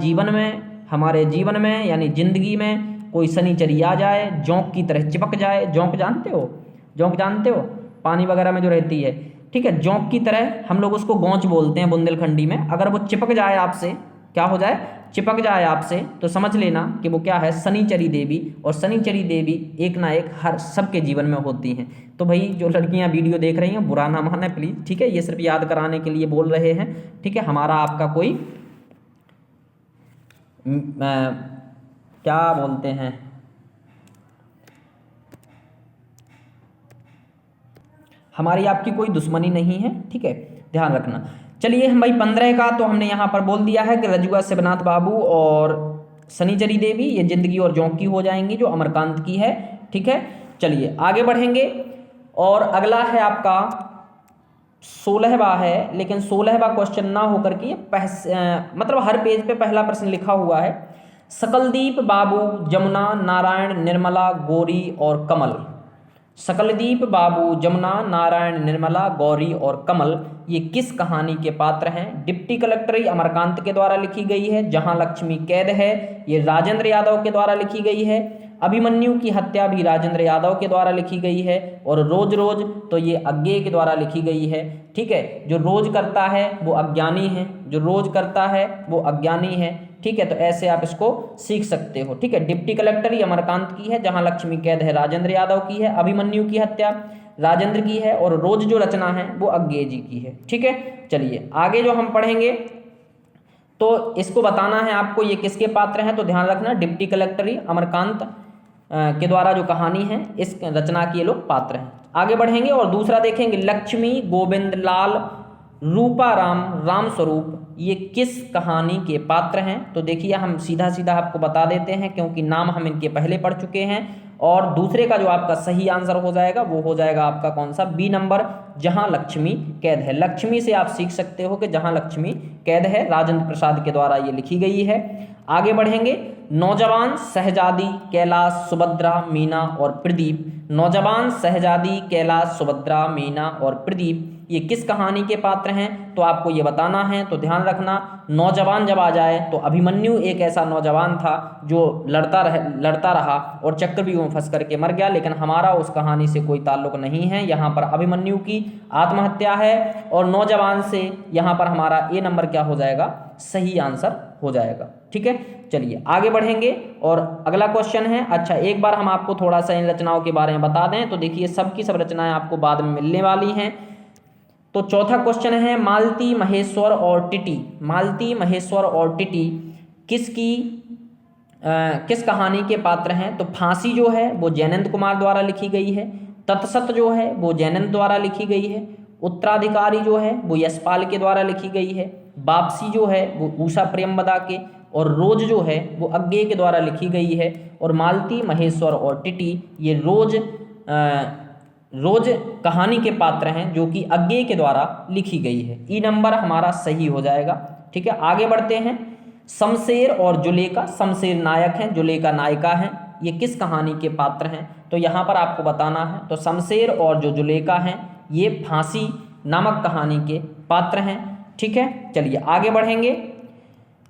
जीवन में यानी जिंदगी में कोई शनिचरी आ जाए, जोंक की तरह चिपक जाए। जोंक जानते हो, जोंक जानते हो, पानी वगैरह में जो रहती है। ठीक है, जोंक की तरह हम लोग उसको गौंच बोलते हैं बुंदेलखंडी में। अगर वो चिपक जाए आपसे, क्या हो जाए, चिपक जाए आपसे, तो समझ लेना कि वो क्या है, शनिचरी देवी। और शनिचरी देवी एक ना एक हर सबके जीवन में होती हैं। तो भाई जो लड़कियां वीडियो देख रही हैं बुरा ना माने प्लीज़। ठीक है, ये सिर्फ याद कराने के लिए बोल रहे हैं। ठीक है, हमारा आपका कोई क्या बोलते हैं, हमारी आपकी कोई दुश्मनी नहीं है, ठीक है, ध्यान रखना। चलिए हम भाई 15 का तो हमने यहाँ पर बोल दिया है कि रजुआ शिवनाथ बाबू और शनिचरी देवी ये जिंदगी और जोंक की हो जाएंगी, जो अमरकांत की है, ठीक है। चलिए आगे बढ़ेंगे और अगला है आपका 16वां है, लेकिन 16वां क्वेश्चन ना होकर के मतलब हर पेज पे पहला प्रश्न लिखा हुआ है। सकलदीप बाबू, जमुना, नारायण, निर्मला, गौरी और कमल। सकलदीप बाबू, जमुना, नारायण, निर्मला, गौरी और कमल ये किस कहानी के पात्र हैं? डिप्टी कलेक्टर अमरकांत के द्वारा लिखी गई है। जहां लक्ष्मी कैद है ये राजेंद्र यादव के द्वारा लिखी गई है। अभिमन्यु की हत्या भी राजेंद्र यादव के द्वारा लिखी गई है। और रोज रोज तो ये अज्ञेय के द्वारा लिखी गई है, ठीक है। जो रोज करता है वो अज्ञानी है, जो रोज करता है वो अज्ञानी है, ठीक है। तो ऐसे आप इसको सीख सकते हो, ठीक है। डिप्टी कलेक्टर ही अमरकांत की है, जहां लक्ष्मी कैद है राजेंद्र यादव की है, अभिमन्यु की हत्या राजेंद्र की है और रोज जो रचना है वो अज्ञेय जी की है, ठीक है। चलिए आगे जो हम पढ़ेंगे तो इसको बताना है आपको ये किसके पात्र हैं, तो ध्यान रखना डिप्टी कलेक्टर ही अमरकांत के द्वारा जो कहानी है इस रचना के ये लोग पात्र हैं। आगे बढ़ेंगे और दूसरा देखेंगे लक्ष्मी, गोविंद लाल, रूपाराम, राम स्वरूप ये किस कहानी के पात्र हैं? तो देखिए हम सीधा सीधा आपको बता देते हैं क्योंकि नाम हम इनके पहले पढ़ चुके हैं। और दूसरे का जो आपका सही आंसर हो जाएगा वो हो जाएगा आपका कौन सा, बी नंबर, जहां लक्ष्मी कैद है। लक्ष्मी से आप सीख सकते हो कि जहां लक्ष्मी कैद है राजेंद्र प्रसाद के द्वारा ये लिखी गई है। आगे बढ़ेंगे नौजवान, शहजादी, कैलाश, सुभद्रा, मीना और प्रदीप। नौजवान, शहजादी, कैलाश, सुभद्रा, मीना और प्रदीप ये किस कहानी के पात्र हैं? तो आपको ये बताना है। तो ध्यान रखना नौजवान जब आ जाए तो अभिमन्यु एक ऐसा नौजवान था जो लड़ता रहा और चक्रव्यूह में फंस करके मर गया, लेकिन हमारा उस कहानी से कोई ताल्लुक नहीं है। यहाँ पर अभिमन्यु की आत्महत्या है और नौजवान से यहाँ पर हमारा ए नंबर क्या हो जाएगा, सही आंसर हो जाएगा, ठीक है। चलिए आगे बढ़ेंगे और अगला क्वेश्चन है। अच्छा एक बार हम आपको थोड़ा सा इन रचनाओं के बारे में बता दें तो देखिए सबकी सब रचनाएं आपको बाद में मिलने वाली हैं। तो चौथा क्वेश्चन है मालती, महेश्वर और टिटी। मालती, महेश्वर और टिटी किस कहानी के पात्र हैं? तो फांसी जो है वो जैनेन्द्र कुमार द्वारा लिखी गई है। तत्सत जो है वो जैनेन्द्र द्वारा लिखी गई है। उत्तराधिकारी जो है वो यशपाल के द्वारा लिखी गई है। वापसी जो है वो उषा प्रेमवदा के, और रोज जो है वो अज्ञेय के द्वारा लिखी गई है। और मालती, महेश्वर और टिटी ये रोज कहानी के पात्र हैं जो कि अज्ञेय के द्वारा लिखी गई है। ई नंबर हमारा सही हो जाएगा, ठीक है। आगे बढ़ते हैं शमशेर और जुलेखा। शमशेर नायक हैं, जुलेखा नायिका हैं, ये किस कहानी के पात्र हैं? तो यहाँ पर आपको बताना है। तो शमशेर और जो जुलेखा हैं ये फांसी नामक कहानी के पात्र हैं, ठीक है। चलिए आगे बढ़ेंगे।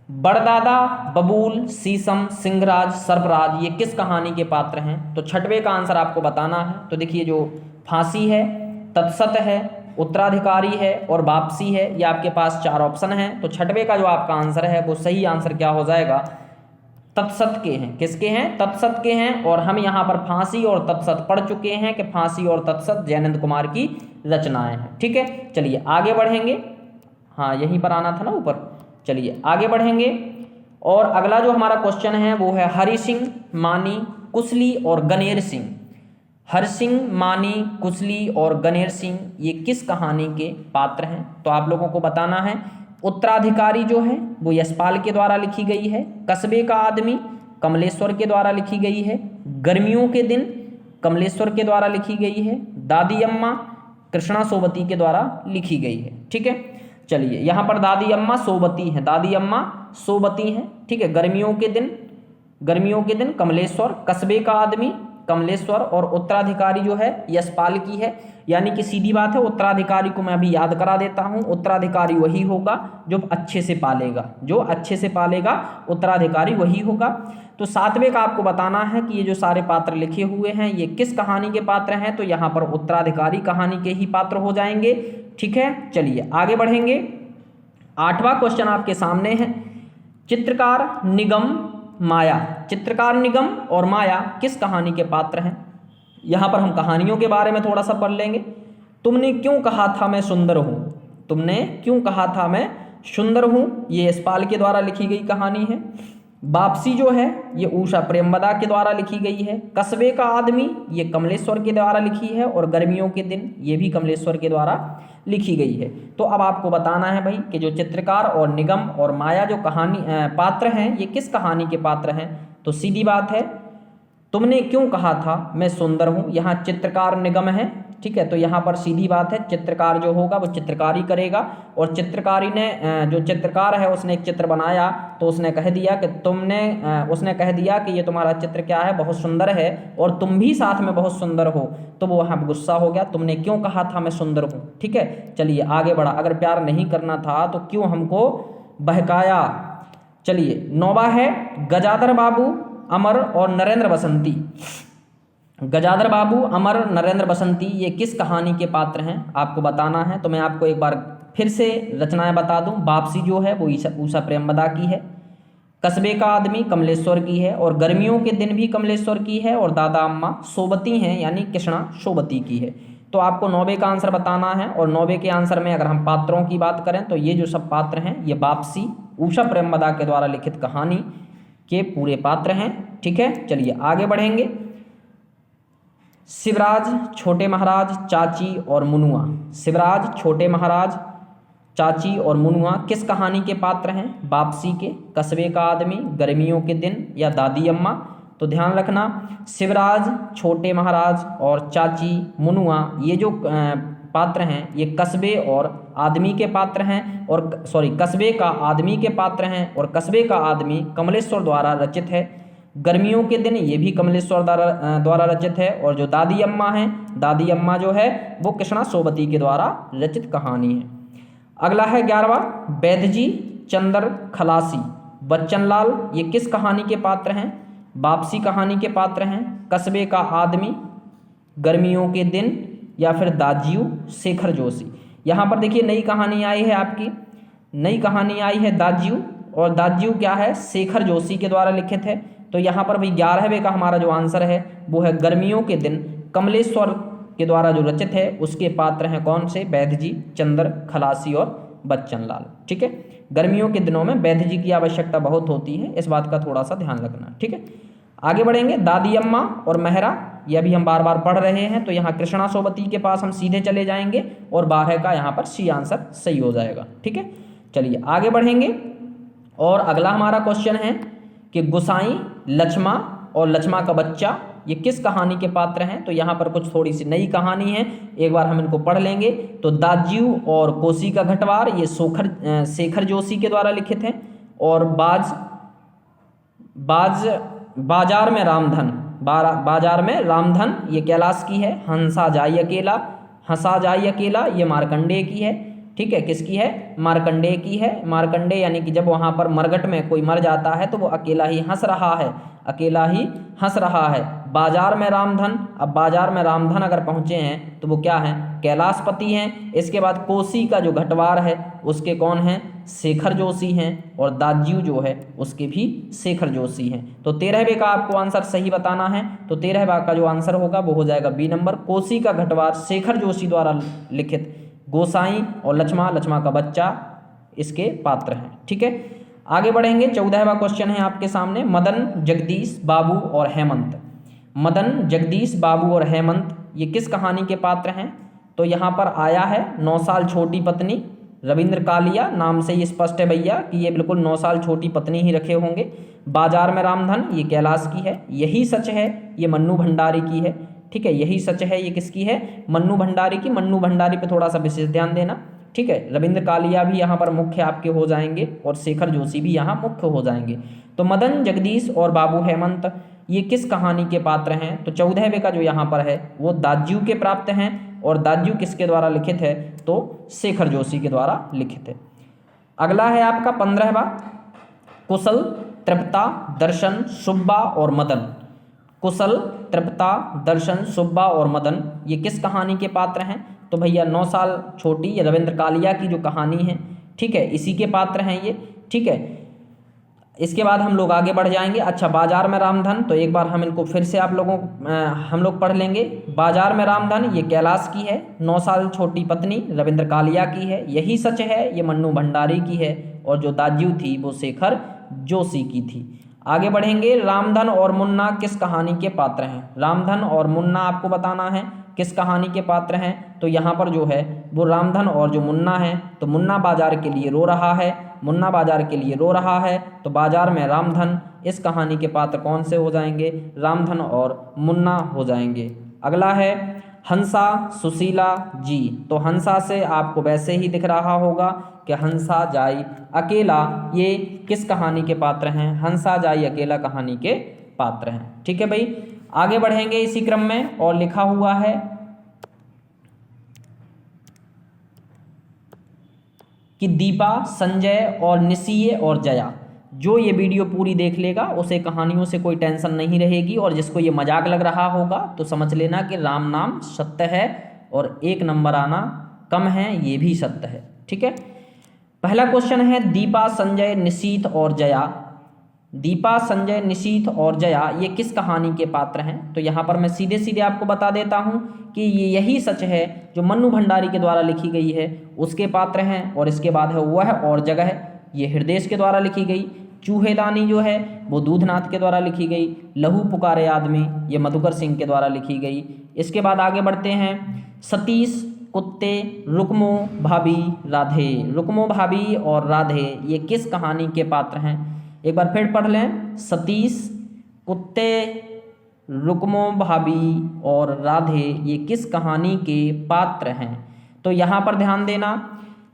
बड़दादा, बबूल, शीशम, सिंहराज, सर्पराज ये किस कहानी के पात्र हैं? तो छठवें का आंसर आपको बताना है। तो देखिए जो फांसी है, तत्सत है, उत्तराधिकारी है और वापसी है, ये आपके पास 4 ऑप्शन हैं। तो छठवें का जो आपका आंसर है वो सही आंसर क्या हो जाएगा, तत्सत के हैं। किसके हैं? तत्सत के हैं। और हम यहाँ पर फांसी और तत्सत पढ़ चुके हैं कि फांसी और तत्सत जैनेन्द्र कुमार की रचनाएं हैं, ठीक है। चलिए आगे बढ़ेंगे। हाँ यहीं पर आना था ना ऊपर। चलिए आगे बढ़ेंगे और अगला जो हमारा क्वेश्चन है वो है हरि सिंह, मानी, कुशली और गनेर सिंह। हरि सिंह, मानी, कुशली और गनेर सिंह ये किस कहानी के पात्र हैं? तो आप लोगों को बताना है। उत्तराधिकारी जो है वो यशपाल के द्वारा लिखी गई है। कस्बे का आदमी कमलेश्वर के द्वारा लिखी गई है। गर्मियों के दिन कमलेश्वर के द्वारा लिखी गई है। दादी अम्मा कृष्णा सोबती के द्वारा लिखी गई है, ठीक है। चलिए यहाँ पर दादी अम्मा सोबती हैं, दादी अम्मा सोबती हैं, ठीक है। गर्मियों के दिन कमलेश्वर, कस्बे का आदमी कमलेश्वर और उत्तराधिकारी जो है यशपाल की है। यानी कि सीधी बात है, उत्तराधिकारी को मैं अभी याद करा देता हूँ। उत्तराधिकारी वही होगा जो अच्छे से पालेगा, जो अच्छे से पालेगा उत्तराधिकारी वही होगा। तो 7वें का आपको बताना है कि ये जो सारे पात्र लिखे हुए हैं ये किस कहानी के पात्र हैं? तो यहाँ पर उत्तराधिकारी कहानी के ही पात्र हो जाएंगे, ठीक है। चलिए आगे बढ़ेंगे। 8वां क्वेश्चन आपके सामने है। चित्रकार निगम, माया। चित्रकार निगम और माया किस कहानी के पात्र हैं? यहाँ पर हम कहानियों के बारे में थोड़ा सा पढ़ लेंगे। तुमने क्यों कहा था मैं सुंदर हूँ। तुमने क्यों कहा था मैं सुंदर हूँ ये यशपाल के द्वारा लिखी गई कहानी है। वापसी जो है ये उषा प्रेमवदा के द्वारा लिखी गई है। कस्बे का आदमी ये कमलेश्वर के द्वारा लिखी है, और गर्मियों के दिन ये भी कमलेश्वर के द्वारा लिखी गई है। तो अब आपको बताना है भाई कि जो चित्रकार और निगम और माया जो कहानी पात्र हैं, ये किस कहानी के पात्र हैं। तो सीधी बात है, तुमने क्यों कहा था मैं सुंदर हूँ, यहाँ चित्रकार निगम है, ठीक है। तो यहाँ पर सीधी बात है, चित्रकार जो होगा वो चित्रकारी करेगा, और चित्रकारी ने जो चित्रकार है उसने एक चित्र बनाया, तो उसने कह दिया कि उसने कह दिया कि ये तुम्हारा चित्र क्या है, बहुत सुंदर है, और तुम भी साथ में बहुत सुंदर हो। तो वो वहाँ गुस्सा हो गया, तुमने क्यों कहा था मैं सुंदर हूँ, ठीक है। चलिए आगे बढ़ा, अगर प्यार नहीं करना था तो क्यों हमको बहकाया। चलिए 9वां है गजाधर बाबू, अमर और नरेंद्र बसंती। गजाधर बाबू, अमर, नरेंद्र बसंती ये किस कहानी के पात्र हैं आपको बताना है। तो मैं आपको एक बार फिर से रचनाएं बता दूं। वापसी जो है वो उषा प्रेमवदा की है, कस्बे का आदमी कमलेश्वर की है, और गर्मियों के दिन भी कमलेश्वर की है, और दादा अम्मा सोबती हैं यानी कृष्णा सोबती की है। तो आपको 9वें का आंसर बताना है, और 9वें के आंसर में अगर हम पात्रों की बात करें तो ये जो सब पात्र हैं ये वापसी उषा प्रेमवदा के द्वारा लिखित कहानी के पूरे पात्र हैं, ठीक है। चलिए आगे बढ़ेंगे। शिवराज, छोटे महाराज, चाची और मुनुआ। शिवराज, छोटे महाराज, चाची और मुनुआ किस कहानी के पात्र हैं। वापसी के, कस्बे का आदमी, गर्मियों के दिन या दादी अम्मा। तो ध्यान रखना, शिवराज, छोटे महाराज और चाची, मुनुआ ये जो पात्र हैं ये कस्बे और आदमी के पात्र हैं, और कस्बे का आदमी के पात्र हैं, और कस्बे का आदमी कमलेश्वर द्वारा रचित है। गर्मियों के दिन ये भी कमलेश्वर द्वारा रचित है, और जो दादी अम्मा हैं, दादी अम्मा जो है वो कृष्णा सोबती के द्वारा रचित कहानी है। अगला है 11वां, बैधजी, चंदर, खलासी, बच्चनलाल ये किस कहानी के पात्र हैं। वापसी कहानी के पात्र हैं, कस्बे का आदमी, गर्मियों के दिन या फिर दाजियू, शेखर जोशी। यहाँ पर देखिए नई कहानी आई है, आपकी नई कहानी आई है दाजियू, और दाजियू क्या है, शेखर जोशी के द्वारा लिखित है। तो यहाँ पर भाई 11वें का हमारा जो आंसर है वो है गर्मियों के दिन, कमलेश्वर के द्वारा जो रचित है उसके पात्र हैं कौन से, बैधजी, चंदर, खलासी और बच्चनलाल, ठीक है। गर्मियों के दिनों में बैधजी की आवश्यकता बहुत होती है, इस बात का थोड़ा सा ध्यान रखना, ठीक है। आगे बढ़ेंगे, दादी अम्मा और मेहरा यह भी हम बार बार पढ़ रहे हैं, तो यहाँ कृष्णा सोबती के पास हम सीधे चले जाएंगे, और 12 का यहाँ पर सी आंसर सही हो जाएगा, ठीक है। चलिए आगे बढ़ेंगे, और अगला हमारा क्वेश्चन है कि गुसाई, लक्ष्मा और लक्ष्मा का बच्चा ये किस कहानी के पात्र हैं। तो यहाँ पर कुछ थोड़ी सी नई कहानी है, एक बार हम इनको पढ़ लेंगे। तो दाजियू और कोसी का घटवार ये शेखर जोशी के द्वारा लिखित हैं, और बाजार में रामधन, बाजार में रामधन ये कैलाश की है। हंसा जाई अकेला ये मार्कंडेय की है, ठीक है। किसकी है, मार्कंडेय की है। मार्कंडेय यानी कि जब वहाँ पर मरघट में कोई मर जाता है तो वो अकेला ही हंस रहा है, अकेला ही हंस रहा है। बाजार में रामधन, अब बाजार में रामधन अगर पहुँचे हैं तो वो क्या है, कैलाशपति हैं। इसके बाद कोसी का जो घटवार है उसके कौन हैं, शेखर जोशी हैं, और दाजियू जो है उसके भी शेखर जोशी हैं। तो 13वें का आपको आंसर सही बताना है, तो 13वां का जो आंसर होगा वो हो जाएगा बी नंबर, कोसी का घटवार शेखर जोशी द्वारा लिखित गोसाई और लक्ष्मा का बच्चा इसके पात्र हैं, ठीक है। आगे बढ़ेंगे, 14वां क्वेश्चन है आपके सामने, मदन, जगदीश, बाबू और हेमंत। मदन, जगदीश, बाबू और हेमंत ये किस कहानी के पात्र हैं। तो यहाँ पर आया है 9 साल छोटी पत्नी, रविंद्र कालिया नाम से ये स्पष्ट है भैया कि ये बिल्कुल 9 साल छोटी पत्नी ही रखे होंगे। बाजार में रामधन ये कैलाश की है। यही सच है ये मन्नू भंडारी की है, ठीक है। यही सच है ये किसकी है, मन्नू भंडारी की। मन्नू भंडारी पे थोड़ा सा विशेष ध्यान देना, ठीक है। रविंद्र कालिया भी यहाँ पर मुख्य आपके हो जाएंगे, और शेखर जोशी भी यहाँ मुख्य हो जाएंगे। तो मदन, जगदीश और बाबू हेमंत ये किस कहानी के पात्र हैं। तो 14वें का जो यहाँ पर है वो दाजियू के प्राप्त हैं, और दाजियू किसके द्वारा लिखित है, तो शेखर जोशी के द्वारा लिखित है। अगला है आपका 15वां, कुशल, तृप्ता, दर्शन, सुब्बा और मदन। कुशल, तृप्ता, दर्शन, सुब्बा और मदन ये किस कहानी के पात्र हैं। तो भैया 9 साल छोटी या रविंद्र कालिया की जो कहानी है, ठीक है, इसी के पात्र हैं ये, ठीक है। इसके बाद हम लोग आगे बढ़ जाएंगे। अच्छा, बाजार में रामधन, तो एक बार हम इनको फिर से हम लोग पढ़ लेंगे। बाजार में रामधन ये कैलाश की है। 9 साल छोटी पत्नी रविंद्र कालिया की है। यही सच है ये मन्नू भंडारी की है, और जो दाजियू थी वो शेखर जोशी की थी। आगे बढ़ेंगे, रामधन और मुन्ना किस कहानी के पात्र हैं? रामधन और मुन्ना आपको बताना है किस कहानी के पात्र हैं। तो यहाँ पर जो है वो रामधन और जो मुन्ना है, तो मुन्ना बाजार के लिए रो रहा है, मुन्ना बाजार के लिए रो रहा है, तो बाजार में रामधन, इस कहानी के पात्र कौन से हो जाएंगे? रामधन और मुन्ना हो जाएंगे। अगला है हंसा सुशीला जी। तो हंसा से आपको वैसे ही दिख रहा होगा कि हंसा जाई अकेला, ये किस कहानी के पात्र हैं? हंसा जाई अकेला कहानी के पात्र हैं। ठीक है भाई, आगे बढ़ेंगे इसी क्रम में, और लिखा हुआ है कि दीपा, संजय और निशीय और जया। जो ये वीडियो पूरी देख लेगा उसे कहानियों से कोई टेंशन नहीं रहेगी, और जिसको ये मजाक लग रहा होगा तो समझ लेना कि राम नाम सत्य है और एक नंबर आना कम है, ये भी सत्य है। ठीक है, पहला क्वेश्चन है दीपा, संजय, निशीथ और जया। दीपा, संजय, निशीथ और जया ये किस कहानी के पात्र हैं? तो यहाँ पर मैं सीधे सीधे आपको बता देता हूँ कि ये यही सच है जो मन्नू भंडारी के द्वारा लिखी गई है उसके पात्र हैं। और इसके बाद है वह और जगह, ये हृदय के द्वारा लिखी गई। चूहेदानी जो है वो दूधनाथ के द्वारा लिखी गई। लहू पुकारे आदमी ये मधुकर सिंह के द्वारा लिखी गई। इसके बाद आगे बढ़ते हैं, सतीश, कुत्ते, रुकमो, भाभी, राधे। रुकमो, भाभी और राधे ये किस कहानी के पात्र हैं? एक बार फिर पढ़ लें, सतीश, कुत्ते, रुकमो, भाभी और राधे ये किस कहानी के पात्र हैं? तो यहाँ पर ध्यान देना,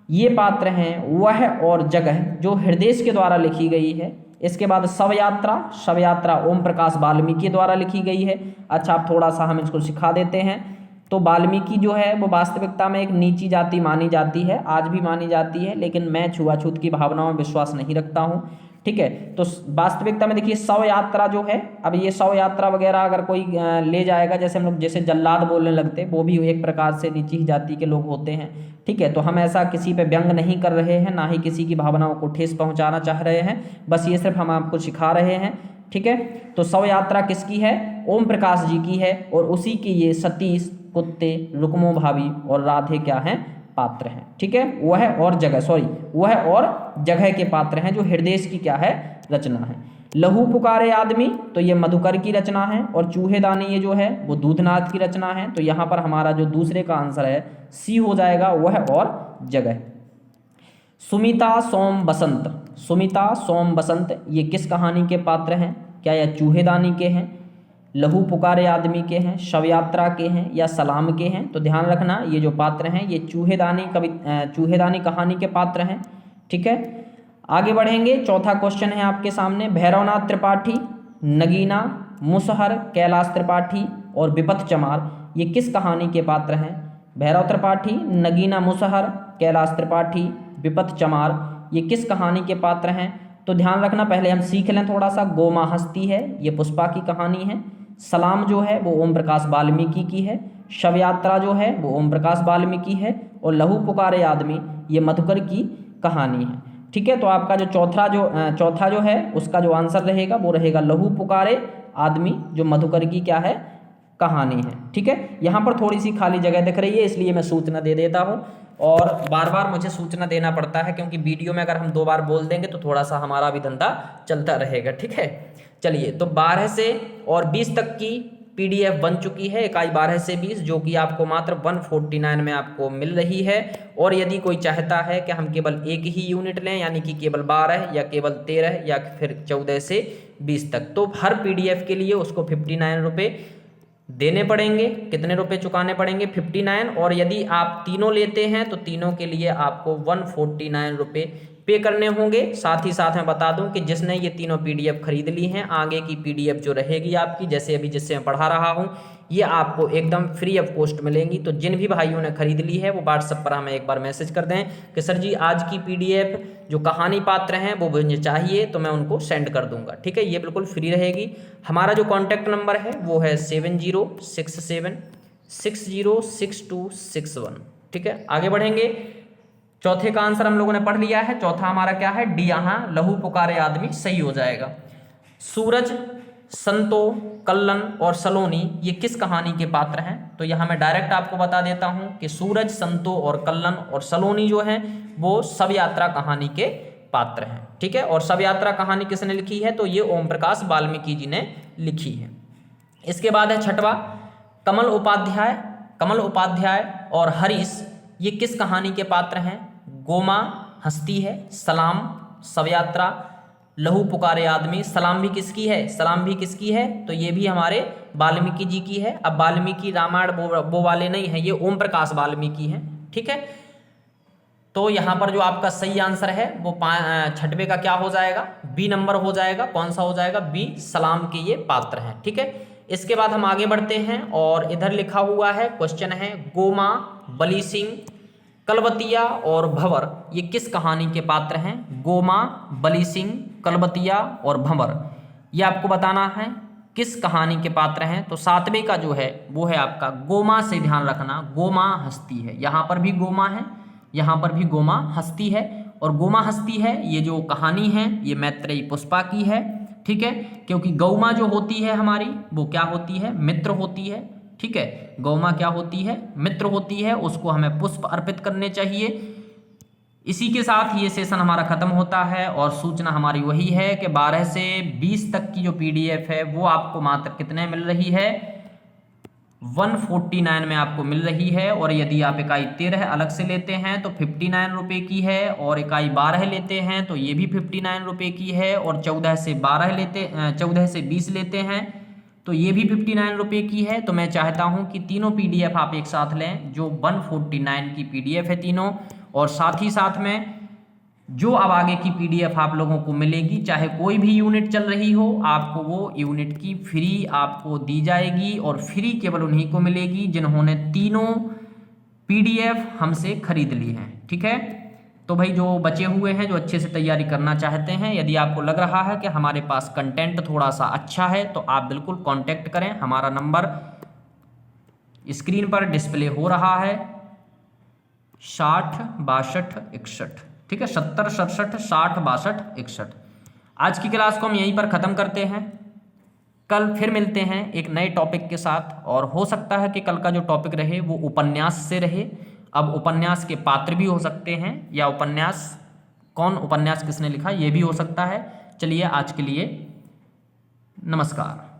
ये पात्र हैं वह और जगह जो हृदय के द्वारा लिखी गई है। इसके बाद शव यात्रा, शव यात्रा ओम प्रकाश वाल्मीकि द्वारा लिखी गई है। अच्छा, अब थोड़ा सा हम इसको सिखा देते हैं। तो वाल्मीकि जो है वो वास्तविकता में एक नीची जाति मानी जाती है, आज भी मानी जाती है, लेकिन मैं छुआछूत की भावनाओं में विश्वास नहीं रखता हूँ। ठीक है, तो वास्तविकता में देखिए शव यात्रा जो है, अब ये शव यात्रा वगैरह अगर कोई ले जाएगा, जैसे हम लोग जैसे जल्लाद बोलने लगते, वो भी एक प्रकार से नीची जाति के लोग होते हैं। ठीक है, तो हम ऐसा किसी पे व्यंग नहीं कर रहे हैं, ना ही किसी की भावनाओं को ठेस पहुंचाना चाह रहे हैं, बस ये सिर्फ हम आपको सिखा रहे हैं। ठीक है, तो शव यात्रा किसकी है? ओम प्रकाश जी की है, और उसी के ये सतीश, कुत्ते, रुकमो, भाभी और राधे क्या हैं? पात्र हैं। ठीक है, वह और जगह, सॉरी वह और जगह के पात्र हैं जो हृदय की क्या है? रचना है। लहू पुकारे आदमी तो ये मधुकर की रचना है, और चूहेदानी ये जो है वो दूधनाथ की रचना है। तो यहाँ पर हमारा जो दूसरे का आंसर है सी हो जाएगा, वह और जगह। सुमिता, सोम, बसंत। सुमिता, सोम, बसंत ये किस कहानी के पात्र हैं? क्या यह चूहेदानी के हैं, लहू पुकारे आदमी के हैं, शव यात्रा के हैं, या सलाम के हैं? तो ध्यान रखना ये जो पात्र हैं ये चूहेदानी कहानी के पात्र हैं। ठीक है, आगे बढ़ेंगे, चौथा क्वेश्चन है आपके सामने, भैरवनाथ त्रिपाठी, नगीना, मुसहर, कैलाश त्रिपाठी और विपत चमार ये किस कहानी के पात्र हैं? भैरव त्रिपाठी, नगीना मुसहर, कैलाश त्रिपाठी, विपत चमार ये किस कहानी के पात्र हैं? तो ध्यान रखना, पहले हम सीख लें थोड़ा सा। गोमा हस्ती है, ये पुष्पा की कहानी है। सलाम जो है वो ओम प्रकाश वाल्मीकि की है। शव यात्रा जो है वो ओम प्रकाश वाल्मीकि है, और लहू पुकारे आदमी ये मधुकर की कहानी है। ठीक है, तो आपका जो चौथा जो है उसका जो आंसर रहेगा वो रहेगा लहू पुकारे आदमी, जो मधुकर की क्या है? कहानी है। ठीक है, यहाँ पर थोड़ी सी खाली जगह दिख रही है, इसलिए मैं सूचना दे देता हूँ, और बार बार मुझे सूचना देना पड़ता है, क्योंकि वीडियो में अगर हम 2 बार बोल देंगे तो थोड़ा सा हमारा भी धंधा चलता रहेगा। ठीक है, चलिए, तो 12 से और 20 तक की PDF बन चुकी है, इकाई 12 से 20, जो कि आपको मात्र 149 में आपको मिल रही है। और यदि कोई चाहता है कि हम केवल एक ही यूनिट लें, यानी कि केवल 12 या केवल 13 या फिर 14 से 20 तक, तो हर PDF के लिए उसको 59 रुपये देने पड़ेंगे। कितने रुपए चुकाने पड़ेंगे? 59। और यदि आप तीनों लेते हैं तो तीनों के लिए आपको 149 रुपये पे करने होंगे। साथ ही साथ मैं बता दूं कि जिसने ये तीनों PDF खरीद ली हैं, आगे की PDF जो रहेगी आपकी, जैसे अभी जिससे मैं पढ़ा रहा हूं, ये आपको एकदम फ्री ऑफ कॉस्ट मिलेंगी। तो जिन भी भाइयों ने खरीद ली है वो व्हाट्सएप पर हमें एक बार मैसेज कर दें कि सर जी आज की PDF जो कहानी पात्र हैं वो मुझे चाहिए, तो मैं उनको सेंड कर दूंगा। ठीक है, ये बिल्कुल फ्री रहेगी। हमारा जो कॉन्टैक्ट नंबर है वो है 7067606261। ठीक है, आगे बढ़ेंगे। चौथे का आंसर हम लोगों ने पढ़ लिया है। चौथा हमारा क्या है? डी, यहाँ लहू पुकारे आदमी सही हो जाएगा। सूरज, संतो, कल्लन और सलोनी ये किस कहानी के पात्र हैं? तो यहाँ मैं डायरेक्ट आपको बता देता हूँ कि सूरज, संतो और कल्लन और सलोनी जो हैं वो शव यात्रा कहानी के पात्र हैं। ठीक है। और शव यात्रा कहानी किसने लिखी है, तो ये ओम प्रकाश वाल्मीकि जी ने लिखी है। इसके बाद है छठवा, कमल उपाध्याय। कमल उपाध्याय और हरीश ये किस कहानी के पात्र हैं? गोमा हस्ती है, सलाम शव यात्रा, लहू पुकारे आदमी। सलाम भी किसकी है? सलाम भी किसकी है? तो ये भी हमारे वाल्मीकि जी की है। अब वाल्मीकि रामायण वो वाले नहीं है, ये ओम प्रकाश वाल्मीकि हैं, ठीक है। तो यहाँ पर जो आपका सही आंसर है वो छठवे का क्या हो जाएगा? बी नंबर हो जाएगा। कौन सा हो जाएगा? बी, सलाम के ये पात्र हैं, ठीक है। इसके बाद हम आगे बढ़ते हैं और इधर लिखा हुआ है, क्वेश्चन है, गोमा, बली सिंह, कलबतिया और भंवर ये किस कहानी के पात्र हैं? गोमा, बली सिंह, कलबतिया और भंवर ये आपको बताना है किस कहानी के पात्र हैं। तो सातवें का जो है वो है आपका गोमा से ध्यान रखना, गोमा हस्ती है। यहाँ पर भी गोमा है, यहाँ पर भी गोमा हस्ती है। और गोमा हस्ती है ये जो कहानी है ये मैत्रेयी पुष्पा की है, ठीक है। क्योंकि गौमा जो होती है हमारी वो क्या होती है? मित्र होती है, ठीक है। गौमा क्या होती है? मित्र होती है, उसको हमें पुष्प अर्पित करने चाहिए। इसी के साथ ये सेशन हमारा खत्म होता है और सूचना हमारी वही है कि 12 से 20 तक की जो PDF है वो आपको मात्र कितने मिल रही है? 149 में आपको मिल रही है। और यदि आप इकाई 13 अलग से लेते हैं तो 59 रुपये की है, और इकाई 12 लेते हैं तो ये भी 59 रुपये की है, और 14 से 20 लेते हैं तो ये भी 59 रुपये की है। तो मैं चाहता हूँ कि तीनों PDF आप एक साथ लें, जो 149 की PDF है तीनों, और साथ ही साथ में जो अब आगे की PDF आप लोगों को मिलेगी, चाहे कोई भी यूनिट चल रही हो, आपको वो यूनिट की फ्री आपको दी जाएगी, और फ्री केवल उन्हीं को मिलेगी जिन्होंने तीनों PDF हमसे खरीद ली है, ठीक है। तो भाई जो बचे हुए हैं, जो अच्छे से तैयारी करना चाहते हैं, यदि आपको लग रहा है कि हमारे पास कंटेंट थोड़ा सा अच्छा है तो आप बिल्कुल कांटेक्ट करें। हमारा नंबर स्क्रीन पर डिस्प्ले हो रहा है 60 62 61, ठीक है, 70 67 60 62 61। आज की क्लास को हम यहीं पर ख़त्म करते हैं। कल फिर मिलते हैं एक नए टॉपिक के साथ, और हो सकता है कि कल का जो टॉपिक रहे वो उपन्यास से रहे। अब उपन्यास के पात्र भी हो सकते हैं, या उपन्यास किसने लिखा ये भी हो सकता है। चलिए आज के लिए नमस्कार।